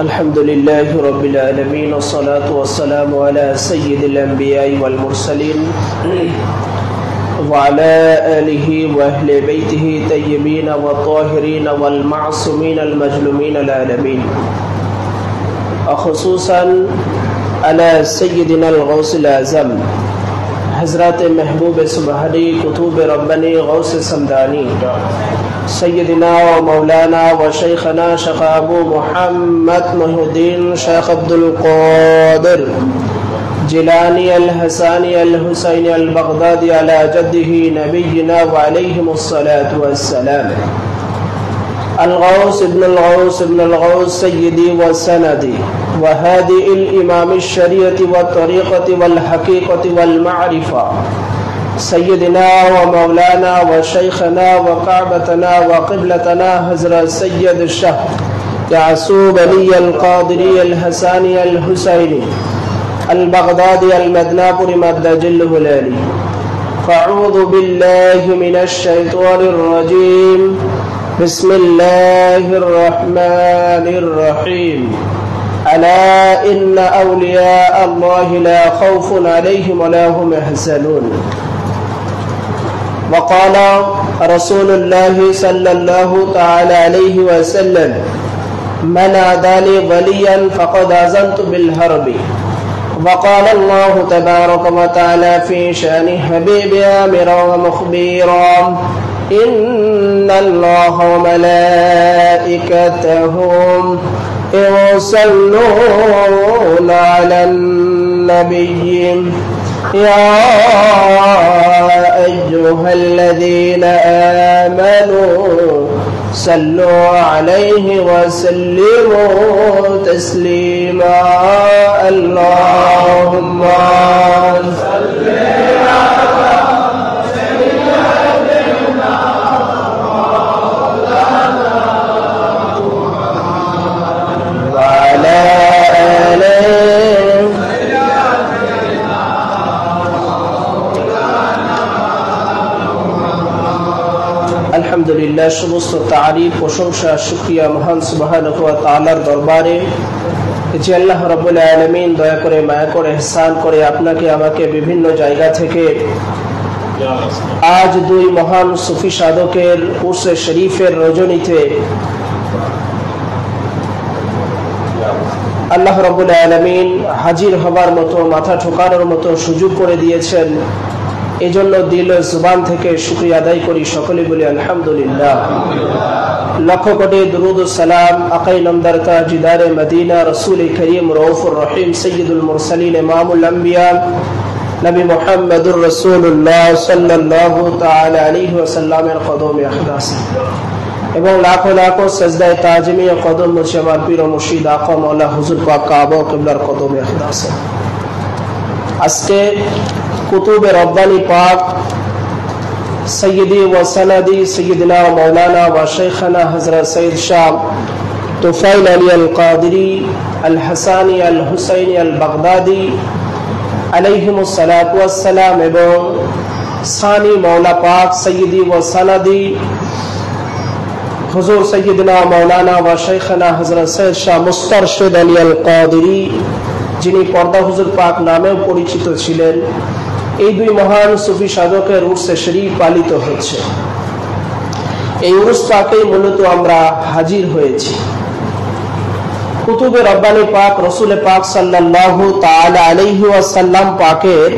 الحمد لله رب العالمين والصلاة والسلام على سيد الأنبياء والمرسلين وعلى آله وأهل بيته طيبين والطاهرين والمعصومين المجلومين العالمين وخصوصا على سيدنا الغوث الأعظم حضرات محبوب سبحانی کتب ربانی غوث سمدانی سیدنا و مولانا و شیخنا شیخ ابو محمد محی الدین شیخ عبدالقادر جیلانی الحسانی الحسینی البغدادی علی جده نبینا و علیہم الصلاة والسلام الغوث ابن الغوث ابن الغوث سيدي وسندي وهادي الإمام الشريعة والطريقة والحقيقة والمعرفة سيدنا ومولانا وشيخنا وكعبتنا وقبلتنا حضرت سيد الشيخ يعقوب علي القادري الحساني الحسيني البغدادي المدناپuri مد جله العلي فأعوذ بالله من الشيطان الرجيم بسم الله الرحمن الرحيم ألا إن أولياء الله لا خوف عليهم ولا هم يحزنون وقال رسول الله صلى الله تعالى عليه وسلم من عادى لي وليا فقد آذنت بالحرب وقال الله تبارك وتعالى في شأن حبيب آمرا ومخبرا إن الله وملائكته يصلون على النبي يا أيها الذين آمنوا صلوا عليه وسلموا تسليما اللهم صل আলহামদুলিল্লাহ সমস্ত তারিফ প্রশংসা শুকরিয়া মহান সুবহানাহু ওয়া তাআলার দরবারে যে আল্লাহ রাব্বুল আলামিন দয়া করে মায়া করে ইহসান করে আপনাকে আমাকে বিভিন্ন জায়গা থেকে আজ দুই মহান সুফি সাধকের উরসে শরীফের রজনীতে আল্লাহ রাব্বুল আলামিন হাজির হবার মতো মাথা ঠোকানোর মতো সুযোগ করে দিয়েছেন এজন্য দিল জবান থেকে শুকরিয়া আদায় করি সকলে বলি আলহামদুলিল্লাহ লক্ষ কোটি দরুদ ও সালাম আকাই নামদার তাজদার মদিনা রাসূল করিম রউফুর রহিম সাইয়্যিদুল মুরসালিন ইমামুল আম্বিয়া নবী মুহাম্মদুর রাসূলুল্লাহ সাল্লাল্লাহু তাআলা আলাইহি ওয়াসাল্লামের কদমে আখদাস এবং লাখো লাখো সাজদায়ে তাজিমি ও কদম মুশাবার পীর ও মুর্শিদ আকা মাওলা হুজুর পাক কাবা কিবলার কদমে আখদাস আজকে কুতুবে রব্বানি পাক সৈয়দি ও সনদি সৈয়দনা মৌলানা ও শেখনা হযরত সৈয়দ শাহ তুফাইল আলী আল কাদরি আল হাসানি আল হুসাইনি আল বাগদাদি আলাইহিমুস সালাতু ওয়াস সালাম এবং সানি মৌলা পাক সৈয়দি ও সনদি হুজুর সৈয়দনা মৌলানা ও শেখনা হযরত সৈয়দ শাহ মুস্তারশিদ আলী আল কাদরি যিনি পর্দা হুজুর পাক নামেও পরিচিত ছিলেন এই দুই মহান সুফি সাধকের উরসে শরীফ পালিত হচ্ছে এই উরস পাকে মূলত আমরা হাজির হয়েছি কুতুবে রব্বানি পাক রাসূল পাক সাল্লাল্লাহু তাআলা আলাইহি ওয়াসাল্লাম পাকের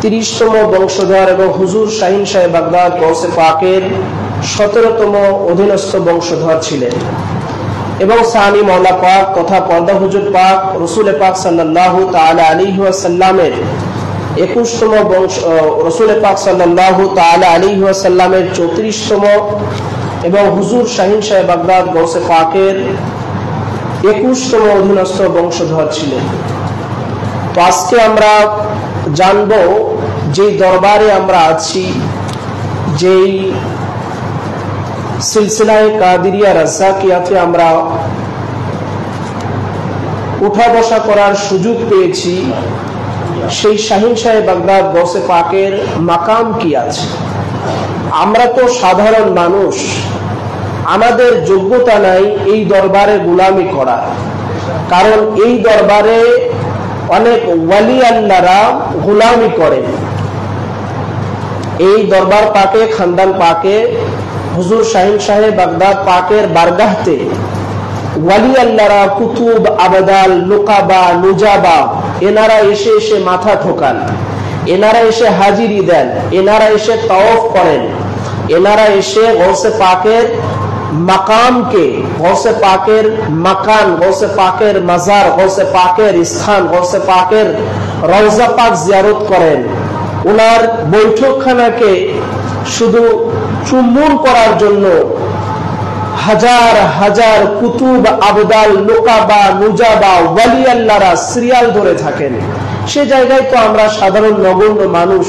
30তম বংশধর এবং হুজুর শাহিন শাহ বাগদাদ গৌসে পাকের 17তম অধীনস্থ বংশধর ছিলেন এবং সানি মাওলা পাক তথা পর্দা হুজুর পাক রাসূল পাক সাল্লাল্লাহু তাআলা আলাইহি ওয়াসাল্লামের 21তম বংশ রাসূল পাক সাল্লাল্লাহু তাআলা আলাইহি ওয়াসাল্লামের 34তম এবং হুজুর শাহিন শাহ বাগদাদ গৌসে পাকের 21তম অধীনস্থ বংশধর ছিলেন তো আজকে আমরা জানবো যে দরবারে আমরা আছি যেই সিলসিলায়ে কাদিরিয়া রাজ্জাকিয়াতে আমরা উঠা বসা করার সুযোগ পেয়েছি সেই শাহিন শাহ বাগদাদ গৌসে পাকের মাকাম কি আছে আমরা তো সাধারণ মানুষ আমাদের যোগ্যতা নাই এই দরবারে গোলামি করার, কারণ এই দরবারে অনেক ওয়ালি আল্লাহরা গোলামি করেন। এই দরবার পাকে, খানদান পাকে, হুজুর শাহিন শাহে বাগদাদ পাকের বারগাহতে ওয়ালি আল্লাহরা, কুতুব, আবদাল, নুকাবা, নুজাবা, এনারা এসে এসে মাথা ঠোকান, এনারা এসে হাজিরি দেন, এনারা এসে তাওয়াফ করেন, এনারা এসে গৌসে পাকের মাকামকে, গৌসে পাকের মাকান, গৌসে পাকের মাজার, গৌসে পাকের স্থান, গৌসে পাকের রওজা পাক জিয়ারত করেন। ওনার বৈঠকখানাকে শুধু চুম্বন করার জন্য হাজার হাজার কুতুব, আবদাল, নুকাবা, নুজাবা, ওয়ালি আল্লাহরা সিরিয়াল ধরে থাকেন। সে জায়গায় তো আমরা সাধারণ নগণ্য মানুষ,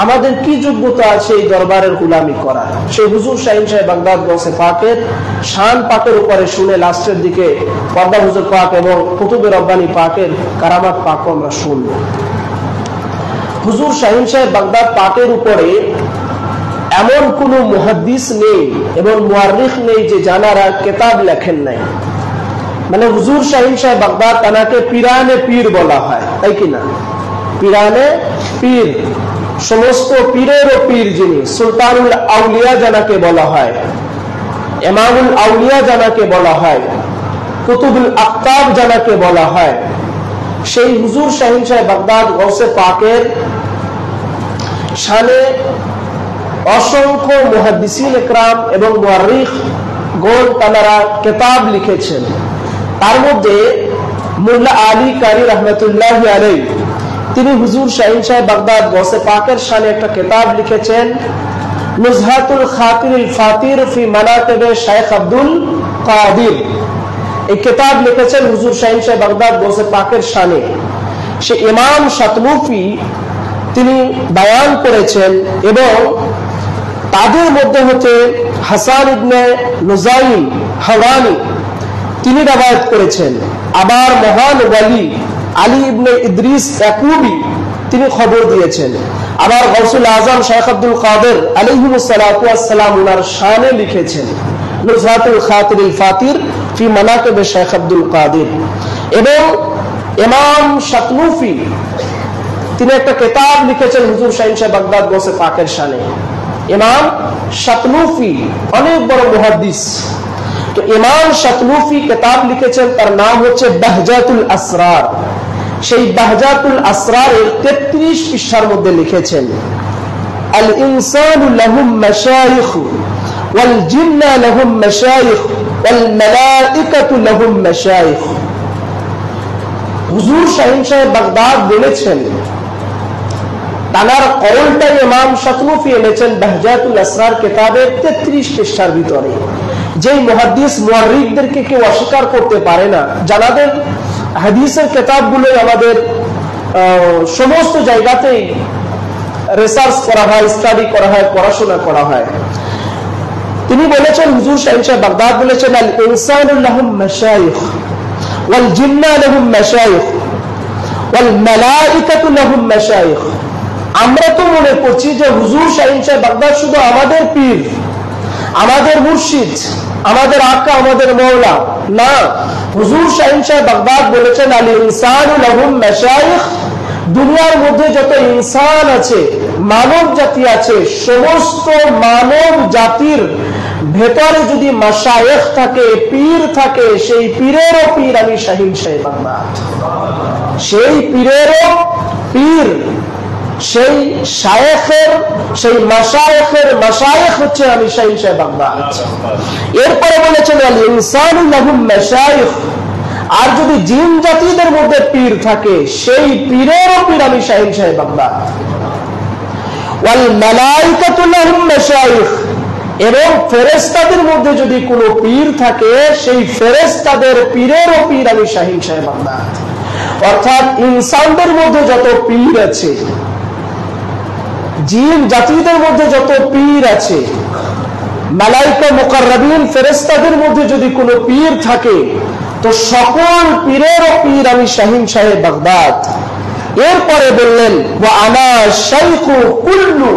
আমাদের কি যোগ্যতা আছে এই দরবারের গোলামি করার? সে হুজুর শাহিন সাহেব বাগদাদ গৌসে পাকের শান পাকের উপরে শুনে লাস্টের দিকে পর্দা হুজুর পাক এবং কুতুবে রব্বানি পাকের কারামাত পাকও আমরা শুনব। হুজুর শাহিন সাহেব বাগদাদ পাকের উপরে এমন কোন মুহাদ্দিস নেই এবং মুআররিখ নেই যে জানারা কিতাব লেখেন নাই। মানে হুজুর শাহিন সাহেব বাগদাদ তানাকে পিরানে পীর বলা হয়, তাই কিনা? পিরানে পীর, সমস্ত পীরেরও পীর যিনি, সুলতানুল আউলিয়া জানাকে বলা হয়, ইমামুল আউলিয়া জানাকে বলা হয়, কুতুবুল আকতাব জানাকে বলা হয়, সেই হুজুর শাহিন সাহেব বাগদাদ গৌসে পাকের শানে অসংখ্য মুহাদ্দিসিন ইকরাম এবং মুআররিখ গোল তারা কিতাব লিখেছেন। তার মধ্যে মোল্লা আলী কারি রহমতুল্লাহ আলাইহি তিনি হুজুর শাহিন সাহেব বাগদাদ গৌসে পাকের শানে একটা কিতাব লিখেছেন, নুজহাতুল খাতিরুল ফাতির ফি মানাকিবে শাইখ আব্দুল কাদির। এই কিতাব লিখেছেন হুজুর শাহিন সাহেব বাগদাদ গৌসে পাকের শানে। সে ইমাম শাতলুফি তিনি বয়ান করেছেন এবং তাদের মধ্যে হচ্ছে হাসান ইবনে নুজাইম হাওয়ানি তিনি রওয়ায়াত করেছেন। আবার মহান ওয়ালি আলী ইবনে ইদ্রিস ইয়াকুবি তিনি খবর দিয়েছেন। আবার গাউসুল আজম শাইখ আব্দুল কাদের আলাইহিস সালাতু ওয়াস সালাম ওনার শানে লিখেছেন নুজহাতুল খাতিরুল ফাতির ফি মানাকিব শাইখ আব্দুল কাদের। এবং ইমাম শাতলুফি তিনি একটা কিতাব লিখেছেন হুজুর শাহিন সাহেব বাগদাদ গৌসে পাকের শানে। ইমাম শাতলুফি অনেক বড় মুহাদ্দিস, তো ইমাম শাতলুফি কিতাব লিখেছেন, তার নাম হচ্ছে বাহজাতুল আসরার। সেই বাহজাতুল আসরারের 33 পৃষ্ঠার মধ্যে লিখেছেন, আল ইনসানু লাহুম মাশাইখ ওয়াল জিন্না লাহুম মাশাইখ ওয়াল মালাইকাতু লাহুম মাশাইখ। হুজুর শাহিন সাহেব বাগদাদ বলেছেন, তানার কওলটা ইমাম শাতলুফি এনেছেন বাহজাতুল আসরার কিতাবের 33 পৃষ্ঠার ভিতরে। যেই মুহাদ্দিস মুআররিখদেরকে কেউ অস্বীকার করতে পারে না, যাদের হাদিসের কিতাবগুলো আমাদের সমস্ত জায়গাতেই রিসার্চ করা হয়, স্টাডি করা হয়, পড়াশোনা করা হয়, তিনি বলেছেন, হুজুর শাহিন সাহেব বাগদাদ বলেছেন, আল ইনসানু লাহুম মাশাইখ ওয়াল জিন্না লাহুম মাশাইখ ওয়াল মালাইকাতু লাহুম মাশাইখ। আমরা তো মনে করছি যে হুজুর শাহিন সাহেব বাগদাদ শুধু আমাদের পীর, আমাদের মুর্শিদ, আমাদের আকা, আমাদের মওলা। না, হুজুর শাহিন সাহেব বাগদাদ বলেছেন, আল ইনসানু লাহুম মাশাইখ, দুনিয়ার মধ্যে যত ইনসান আছে, মানব জাতি আছে, সমস্ত মানব জাতির ভেতরে যদি মাশায়েখ থাকে, পীর থাকে, সেই পীরেরও পীর আমি শাহিন সাহেব বাগদাদ। সেই পীরেরও পীর, সেই শায়েখের, সেই মাশায়েখের মাশায়েখ হচ্ছে আমি শাহিন সাহেব বাগদাদ। এরপরে বলেছেন, আল ইনসানু লাহুম মাশায়েখ, আর যদি জিন জাতিদের মধ্যে পীর থাকে, সেই পীরেরও পীর আমি শাহিন সাহেব বাগদাদ। ওয়াল মালাইকাতু লাহুম মাশায়েখ, এবং ফেরেশতাদের মধ্যে যদি কোনো পীর থাকে, সেই ফেরেশতাদের পীরেরও পীর আমি শাহিন সাহেব বাগদাদ। অর্থাৎ ইনসানদের মধ্যে যত পীর আছে, জিন জাতিদের মধ্যে যত পীর আছে, মালাইকা মুকাররাবিন ফেরেশতাদের মধ্যে যদি কোনো পীর থাকে, তো সকল পীরেরও পীর আমি শাহিন সাহেব বাগদাদ। এরপরে বললেন, ওয়া আনা শাইখু কুল্লু,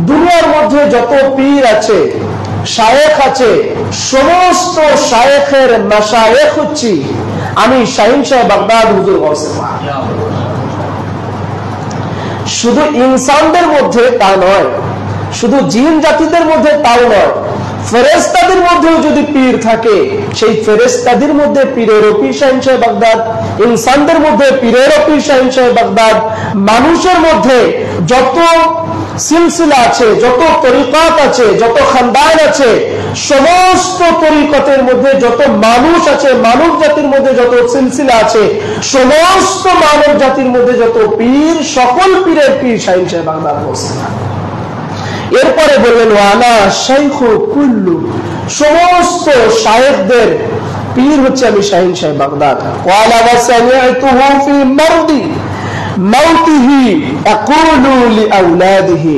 দুনিয়ার মধ্যে যত পীর আছে, শায়েখ আছে, সমস্ত শায়েখের মাশায়েখ হচ্ছি আমি শাহিন সাহেব বাগদাদ হুজুর গাউসে পাক। শুধু ইনসানদের মধ্যে তা নয়, শুধু জিন জাতিদের মধ্যে তাও নয়, ফেরেশতাদের মধ্যেও যদি পীর থাকে, সেই ফেরেশতাদের মধ্যে পীরের পীর শাহিন সাহেব বাগদাদ, ইনসানদের মধ্যে পীরের পীর শাহিন সাহেব বাগদাদ, মানুষের মধ্যে যত সিলসিলা আছে, যত তরিকাত আছে, যত খানদান আছে, সমস্ত তরিকতের মধ্যে যত মানুষ আছে, মানব জাতির মধ্যে যত সিলসিলা আছে, সমস্ত মানব জাতির মধ্যে যত পীর, সকল পীরের পীর শাহিন সাহেব বাগদাদ বলছেন। এরপরে বললেন ওয়ানা শাইখু কুল্লু, সমস্ত শায়েখদের পীর হচ্ছে আমি শাহিন সাহেব বাগদাদ। ওয়ালা ওয়াসামিআতুহু ফি মারদি মাউতিহি আকুলু লিআওলাদিহি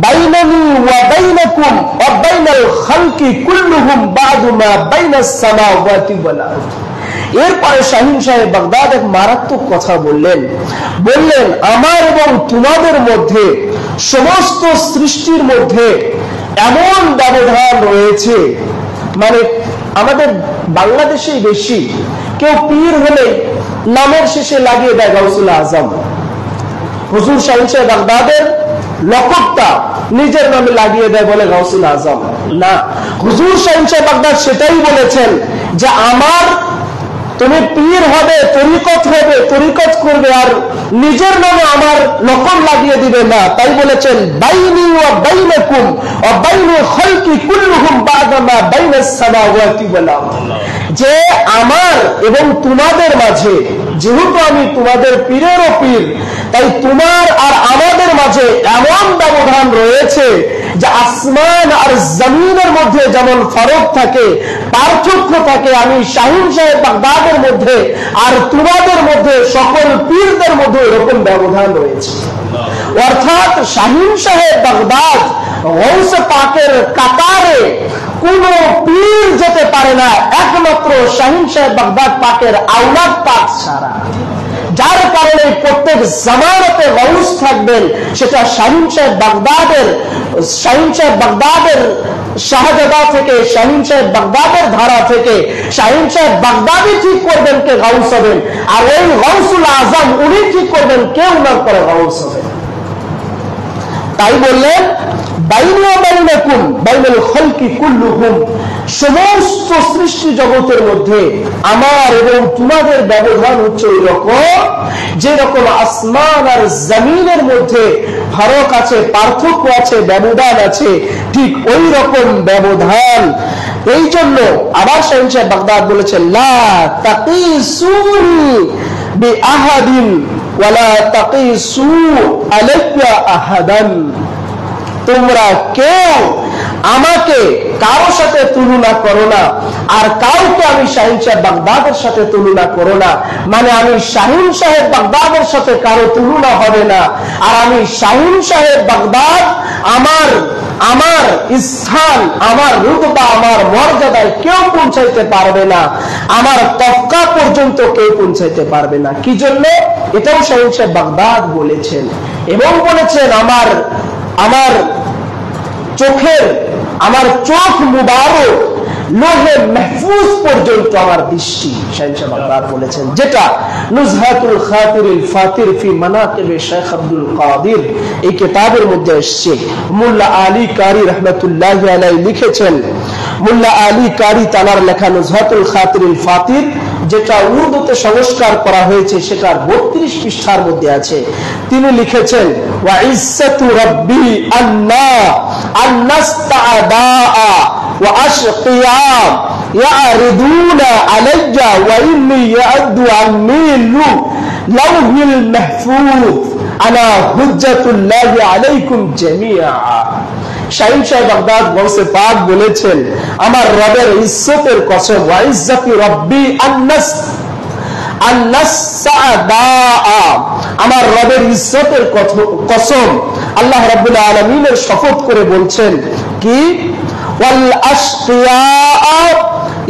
বাইনানি ওয়া বাইনাকুম ওয়া বাইনাল খালকি কুল্লুহুম বা'দু মা বাইনাস সামাওয়াতি ওয়াল আরদ। এরপরে শাহিন সাহেব বাগদাদ এক মারাত্মক কথা বললেন, আমার এবং তোমাদের মধ্যে, সমস্ত সৃষ্টির মধ্যে এমন ব্যবধান রয়েছে, মানে আমাদের বাংলাদেশেই বেশি, কেউ পীর হলে নামের শেষে লাগিয়ে দেয় গাউসুল আজম। হুজুর শাহিন সাহেব বাগদাদের লকবটা নিজের নামে লাগিয়ে দেয়, বলে গাউসুল আজম। না, হুজুর শাহিন সাহেব বাগদাদ সেটাই বলেছেন যে আমার, তুমি পীর হবে, তরিকত করবে, আর নিজের নামে আমার লকব লাগিয়ে দিবে না। তাই বলেছেন বাইনি ওয়া বাইনাকুম ওয়া বাইনাল খালকি কুল্লুহুম বা'দা মা বাইনাস সামাওয়াতি ওয়াল আরদ, যে আমার এবং তোমাদের মাঝে, যেহেতু আমি তোমাদের পীরেরও পীর, তাই তোমার আর আমাদের মাঝে এমন ব্যবধান রয়েছে যে আসমান আর জমিনের মধ্যে যেমন ফারক থাকে, পার্থক্য থাকে, আমি শাহিন সাহেব বাগদাদের মধ্যে আর তোমাদের মধ্যে, সকল পীরদের মধ্যে এরকম ব্যবধান রয়েছে। অর্থাৎ শাহিন সাহেব বাগদাদ গাউসে পাকের কাতারে কোন পীর যেতে পারে না, একমাত্র শাহিন সাহেব বাগদাদ পাকের আওলাদ পাক ছাড়া। যার কারণে প্রত্যেক জামানাতে গাউস থাকবেন, সেটা শাহিন সাহেব বাগদাদের শাহজাদা থেকে, শাহিন সাহেব বাগদাদের ধারা থেকে, শাহিন সাহেব বাগদাদি ঠিক করবেন কে গাউস হবেন, আর ওই গাউসুল আজম উনি ঠিক করবেন কে উনার পরে গাউস হবেন। তাই বললেন বাইনি ওয়া বাইনাকুম বাইনাল খালকি কুল্লুহুম, সমস্ত সৃষ্টি জগতের মধ্যে আমার এবং তোমাদের ব্যবধান হচ্ছে ওই রকম, যেরকম আসমান আর জমিনের মধ্যে ফারক আছে, পার্থক্য আছে, ব্যবধান আছে, ঠিক ওই রকম ব্যবধান। এই জন্য আবার শাহিন সাহেব বাগদাদ বলেছেন লা তাকিসুনি বিআহাদিন ওয়ালা তাকিসু আলাইয়া আহাদান, তোমরা কেউ আমাকে কারো সাথে তুলনা করো না, আর কাউকে আমি শাহিন সাহেব বাগদাদের সাথে তুলনা করো না। মানে আমি শাহিন সাহেব বাগদাদের সাথে কারো তুলনা হবে না, আর আমি শাহিন সাহেব বাগদাদ আমার স্থান, আমার রুতবা, আমার মর্যাদায় কেউ পৌঁছাইতে পারবে না, আমার তবকা পর্যন্ত কেউ পৌঁছাইতে পারবে না। কি জন্য? এটাও শাহিন সাহেব বাগদাদ বলেছেন, এবং বলেছেন আমার চোখের, আমার চোখ মুবারক লোহে মাহফুজ পর্যন্ত আমার দৃষ্টি, শাহিন সাহেব বাগদাদ বলেছেন, যেটা নুজহাতুল খাতিরুল ফাতির ফি মানাকিবে শেখ আব্দুল কাদির এই কিতাবের মধ্যে এসেছে। মোল্লা আলী কারি রহমাতুল্লাহি আলাইহি লিখেছেন, মোল্লা আলী কারি তানার লেখা নুজহাতুল খাতিরুল ফাতির, যেটা উর্দুতে সংস্কার করা হয়েছে, সেটার 32 পৃষ্ঠার মধ্যে আছে। তিনি লিখেছেন ওয়া ইজ্জাতু রাব্বি আন্নাস্তাআদা ওয়া আশকিয়া ইয়ারিদুনা আলাইয়া ওয়া ইন্নী ইয়াদু আন্নী লাউহিল মাহফুজ আলা হুজ্জাতুল্লাহি আলাইকুম জামিআ। শাহিন সাহেব বাগদাদ গাউসে পাক বলেছেন, আমার রবের ইজ্জতের কসম, ওয়া ইজ্জাতি রাব্বি আন্নাসসাদা, আমার রবের ইজ্জতের কসম, আল্লাহ রাব্বুল আলামিনের শপথ করে বলছেন কি, ওয়াল আশকিয়া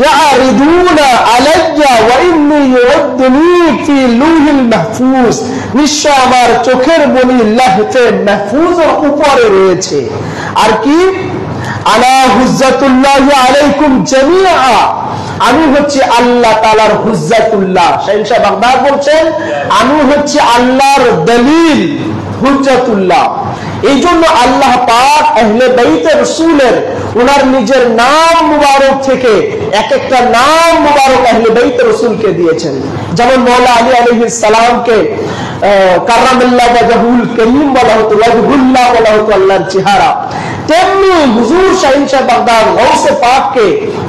ইয়ারিদুনা আলাইয়া ওয়া ইন্নী ইউদ্দুনি ফি লুহিল মাহফুজ, নিশ্চয় আমার চোখের মনি লাহফে মাহফুজের উপরে রয়েছে। আর কি, আনা হুজ্জাতুল্লাহি আলাইকুম জামিআ, আমি হচ্ছে আল্লাহ তাআলার হুজ্জাতুল্লাহ। শাহিন শাহ বাগদাদ বলছেন আমি হচ্ছে আল্লাহর দলিল, হুজ্জাতুল্লাহ। এই জন্য আল্লাহ পাক আহলে বাইত রাসূলের ওনার নিজের নাম মুবারক থেকে এক একটা নাম মুবারক আহলে বাইত রাসূলকে দিয়েছেন। যেমন মওলা আলী আলাইহিস সালামকে কাররামাল্লাহু ওয়াজহুল করিম বলা হতো, ওয়াজহুল্লাহ বলা হতো আল্লাহর চেহারা। তেমনি হুজুর শাহিন শাহ বাগদাদ গৌসে পাককে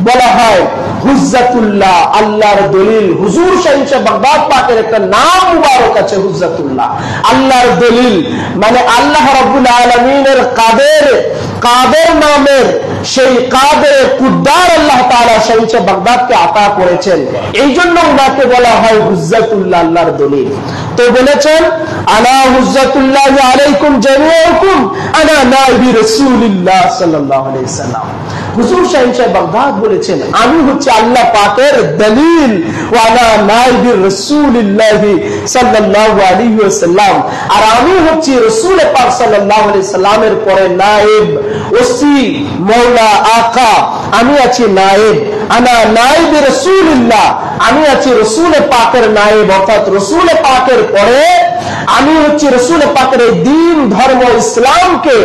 বলা হয় হুজ্জাতুল্লাহ, আল্লাহর দলিল। হুজুর শাহিন শাহ বাগদাদ পাকের একটা নাম মুবারক আছে হুজ্জাতুল্লাহ, আল্লাহর দলিল। মানে আল্লাহ রাব্বুল আলামিনের কাদের নামের সেই কাদের কুদ্দার আল্লাহ তাআলা শাহিন শাহ বাগদাদকে আতা করেছেন, এই জন্য ওনাকে বলা হয় হুজ্জাতুল্লাহ, আল্লাহর দলিল। তো বলেছেন আনা হুজ্জাতুল্লাহি আলাইকুম জামিআকুম আনা নাইবি রাসূলিল্লাহ সাল্লাল্লাহু আলাইহি সাল্লাম। হুজুর শাহিন শাহ বাগদাদ বলেছেন আমি হচ্ছে আল্লাহ পাকের দলিল, ওয়া আনা নাইবি রাসূলিল্লাহি সাল্লাল্লাহু আলাইহি ওয়াসাল্লাম, আর আমি হচ্ছে রাসূল পাক সাল্লাল্লাহু আলাইহি সাল্লামের পরে নায়েব, ওসি, মওলা, আকা, আমি আছি নায়েব। আনা নাইবি রাসূলিল্লাহ, আমি আছি রাসূল পাকের নায়েব, অর্থাৎ রাসূল পাকের পরে আমি হচ্ছে রাসূল পাকের এই দ্বীন ধর্ম ইসলামকে,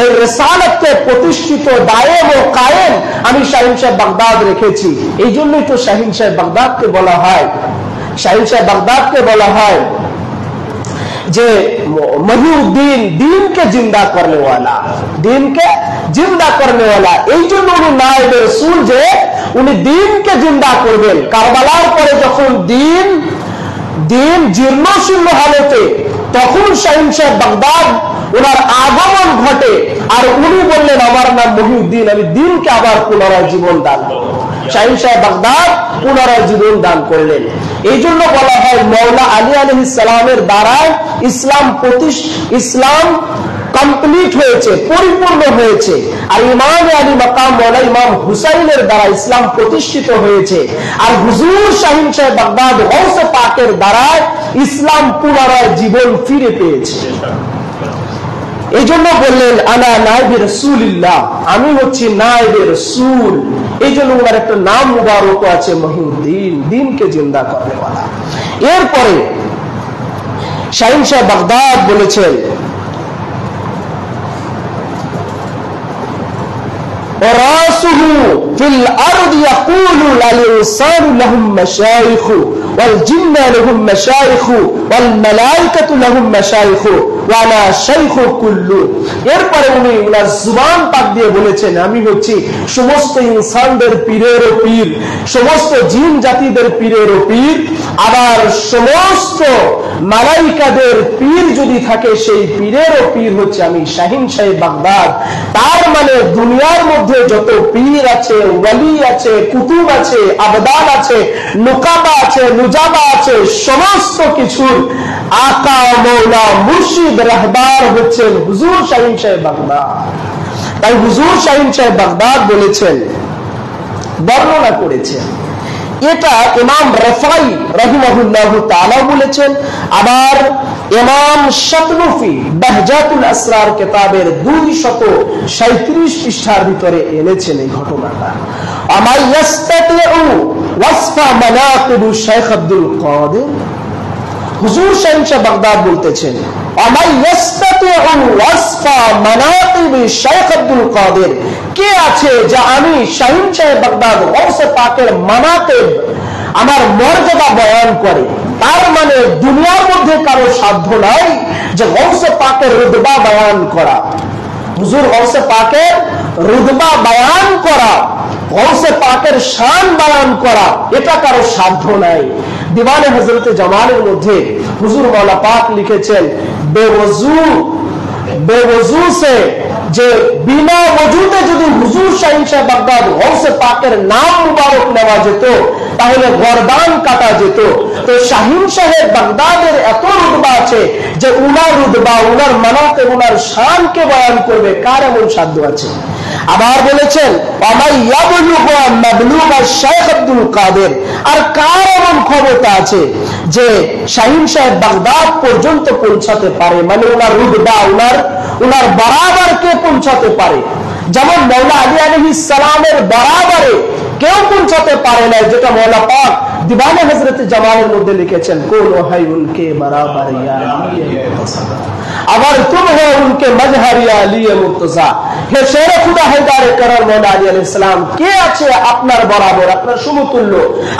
এই রিসালাতকে প্রতিষ্ঠিত, দায়েম ও কায়েম আমি শাহিন শাহ বাগদাদ রেখেছি। এই জন্যই তো শাহিন শাহ বাগদাদকে বলা হয়, শাহিন শাহ বাগদাদকে বলা হয় যে মহিউদ্দিন, দ্বীনকে জিন্দা করনে ওয়ালা, দ্বীনকে জিন্দা করনে ওয়ালা। এই জন্য উনি নায়েবে রাসূল, যে উনি দ্বীনকে জিন্দা করবেন। কারবালার পরে যখন দ্বীন জীর্ণ শীর্ণ হালতে, তখন শাহিন শাহ বাগদাদ ওনার আগমন ঘটে, আর উনি বললেন আমার নাম মহিউদ্দিন, আমি দ্বীনকে আবার পুনরায় জীবন দান করব। শাহিন শাহ বাগদাদ পুনরায় জীবন দান করলেন। এই জন্য বলা হয় মওলা আলী আলাইহিস সালামের দ্বারা ইসলাম কমপ্লিট হয়েছে, পরিপূর্ণ হয়েছে। আর ইমাম আলী মাকাম মওলা ইমাম হুসাইনের দ্বারা ইসলাম প্রতিষ্ঠিত হয়েছে। আর হুজুর শাহিন শাহ বাগদাদ গৌসে পাকের দ্বারা ইসলাম পুনরায় জীবন ফিরে পেয়েছে। এই জন্য বললেন আনা নাইবে রাসূলিল্লাহ, আমি হচ্ছি নাইবে রাসূল। এই জন্য ওনার একটা নাম মুবারক আছে মহিউদ্দিন, দ্বীনকে জিন্দা করনে ওয়ালা। এরপরে শাহিন শাহ বাগদাদ বলেছেন وراسه في الأرض يقول الإنسان لهم مشايخ والجن لهم مشايخ والملائكة لهم مشايخ وأنا شيخ كل। এরপরে উনি ওনার জুবান পাক দিয়ে বলেছেন আমি হচ্ছি সমস্ত ইনসানদের পীরেরও পীর, সমস্ত জিন জাতিদের পীরেরও পীর, আবার সমস্ত মালাইকাদের পীর যদি থাকে সেই পীরেরও পীর হচ্ছে আমি শাহিন শাহ বাগদাদ। তার মানে দুনিয়ার মধ্যে যত পীর আছে, ওয়ালি আছে, কুতুব আছে, আবদাল আছে, নুকাবা আছে, নুজাবা আছে, সমস্ত কিছুর আকা, মওলা, মুর্শিদ, রাহবার হচ্ছেন হুজুর শাহিন শাহ বাগদাদ। তাই হুজুর শাহিন শাহ বাগদাদ বলেছেন, বর্ণনা করেছেন। এটা ইমাম রাফাই রাহিমাহুল্লাহু তাআলা বলেছেন। আবার ইমাম শাতনুফি বাহজাতুল আসরার কিতাবের 237 পৃষ্ঠার ভিতরে এনেছেন এই ঘটনাটা। আমাই ইয়াস্তাতিউ ওয়াসফা মানাকিব শাইখ আব্দুল কাদের, হুজুর শাহিন শাহ বাগদাদ বলতেছেন আমাই ইয়াস্তাতিউ ওয়াসফা মানাকিব শাইখ আব্দুল কাদের, কে আছে যা আমি শাহিন শাহ বাগদাদ গৌসে পাকের মানাকিব, আমার মর্যাদা বয়ান করে। তার মানে দুনিয়ার মধ্যে কারো সাধ্য নাই যে গৌসে পাকের রুতবা বয়ান করা, হুজুর গৌসে পাকের রুতবা বয়ান করা, গৌসে পাকের শান বয়ান করা, এটা কারো সাধ্য নাই। দিওয়ানে হযরতে জামালের মধ্যে হুজুর মওলা পাক লিখেছেন বেওযু সে, যে বিনা ওযুতে যদি হুজুর শাহিন শাহ বাগদাদ গৌসে পাকের নাম মুবারক নেওয়া যেত তাহলে গর্দান কাটা যেত। তো শাহিন শাহের বাগদাদের এত রুতবা আছে যে উনার রুতবা, উনার মানাকিব, উনার শানকে বয়ান করবে কার এমন সাধ্য আছে? আবার বলেছেন শাইখ আব্দুল কাদের, আর কার এমন ক্ষমতা আছে যে শাহিন শাহ বাগদাদ পর্যন্ত পৌঁছাতে পারে, মানে উনার রুতবা, উনার বরাবর কে পৌঁছাতে পারে? যেমন মওলা আলী আলাইহিস সালামের বরাবরে কেউ পৌঁছাতে পারে না, যেটা মওলা পাক দিওয়ানে হযরত জামালের মধ্যে লিখেছেন, কোন है उनके बराबर या अली मुर्तजा, अगर तुम हो उनके मजहर या अली मुर्तजा। হে শেরে খুদা হায়দারে করম মওলা আলী আলাইহিস সালাম, কে আছে আপনার বরাবর, আপনার সমতুল্য,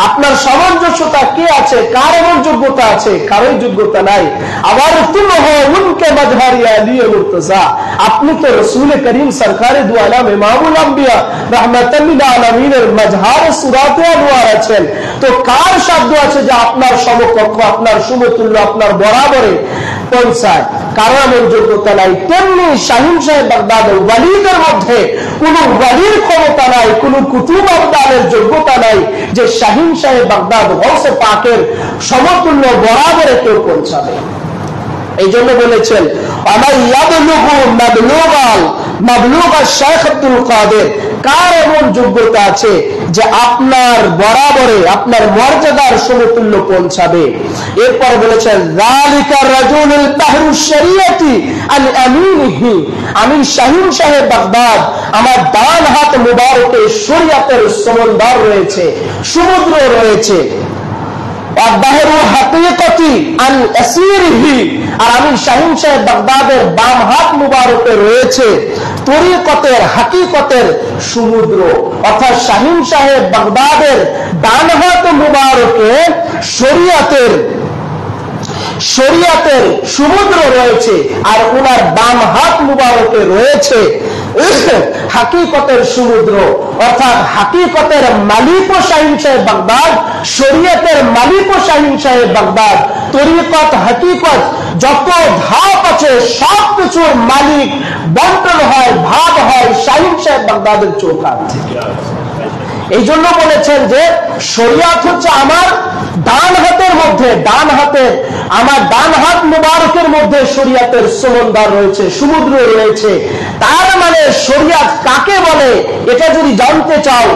আপনার সামঞ্জস্যতা কে আছে? কার এমন যোগ্যতা আছে? কারোই যোগ্যতা নাই। আবার তুম হো উনকে মজহর ইয়া আলী মুর্তজা, আপনি তো রাসূল করিম সরকারে দু আলম ইমামুল আম্বিয়া রাহমাতাল লিল আলামিনের মজহর সুরাতে আনোয়ার আছেন, তো কার শব্দ আছে যে আপনার সমকক্ষ, আপনার সমতুল্য, আপনার বরাবরে পৌঁছায়? কারো এমন যোগ্যতা নাই। তেমনি শাহিন সাহেব বাগদাদ ওয়ালিদের মধ্যে কোন ওয়ালির ক্ষমতা নাই, কোন কুতুব আবদালের যোগ্যতা নাই যে শাহিন সাহেব বাগদাদ গৌসে পাকের সমতুল্য বরাবরে কেউ পৌঁছাবে। এই জন্য বলেছেন কার এমন যোগ্যতা আছে যে আপনার বরাবরে, আপনার মর্যাদার সমতুল্য পৌঁছাবে? এরপর বলেছেন আমি শাহিন সাহেব বাগদাদ, আমার ডান হাত মুবারকে শরিয়াতের সমুদ্র রয়েছে, সমুদ্র রয়েছে। আর আমি শাহিন সাহেব বাগদাদের বাম হাত মুবারকে রয়েছে তরিকতের, হাকিকতের সমুদ্র। অর্থাৎ শাহিন সাহেব বাগদাদের ডান হাত মুবারকে শরিয়াতের সমুদ্র রয়েছে, আর ওনার বাম হাত মুবারকে রয়েছে হাকিকতের সমুদ্র। অর্থাৎ হাকিকতের মালিক ও শাহিন সাহেব বাগদাদ, শরিয়তের মালিক ও শাহিন সাহেব বাগদাদ, তরিকত হাকিকত যত ধাপ আছে সব কিছুর মালিক বন্টন হয়, ভাগ হয় শাহিন সাহেব বাগদাদের চৌকাঠ থেকে। এই জন্য বলেছেন যে শরিয়াত হচ্ছে আমার ডান হাতের মধ্যে, আমার ডান হাত মুবারকের মধ্যে শরিয়াতের সমুদ্র রয়েছে, সমুদ্র রয়েছে। তার মানে শরিয়াত কাকে বলে এটা যদি জানতে চাও,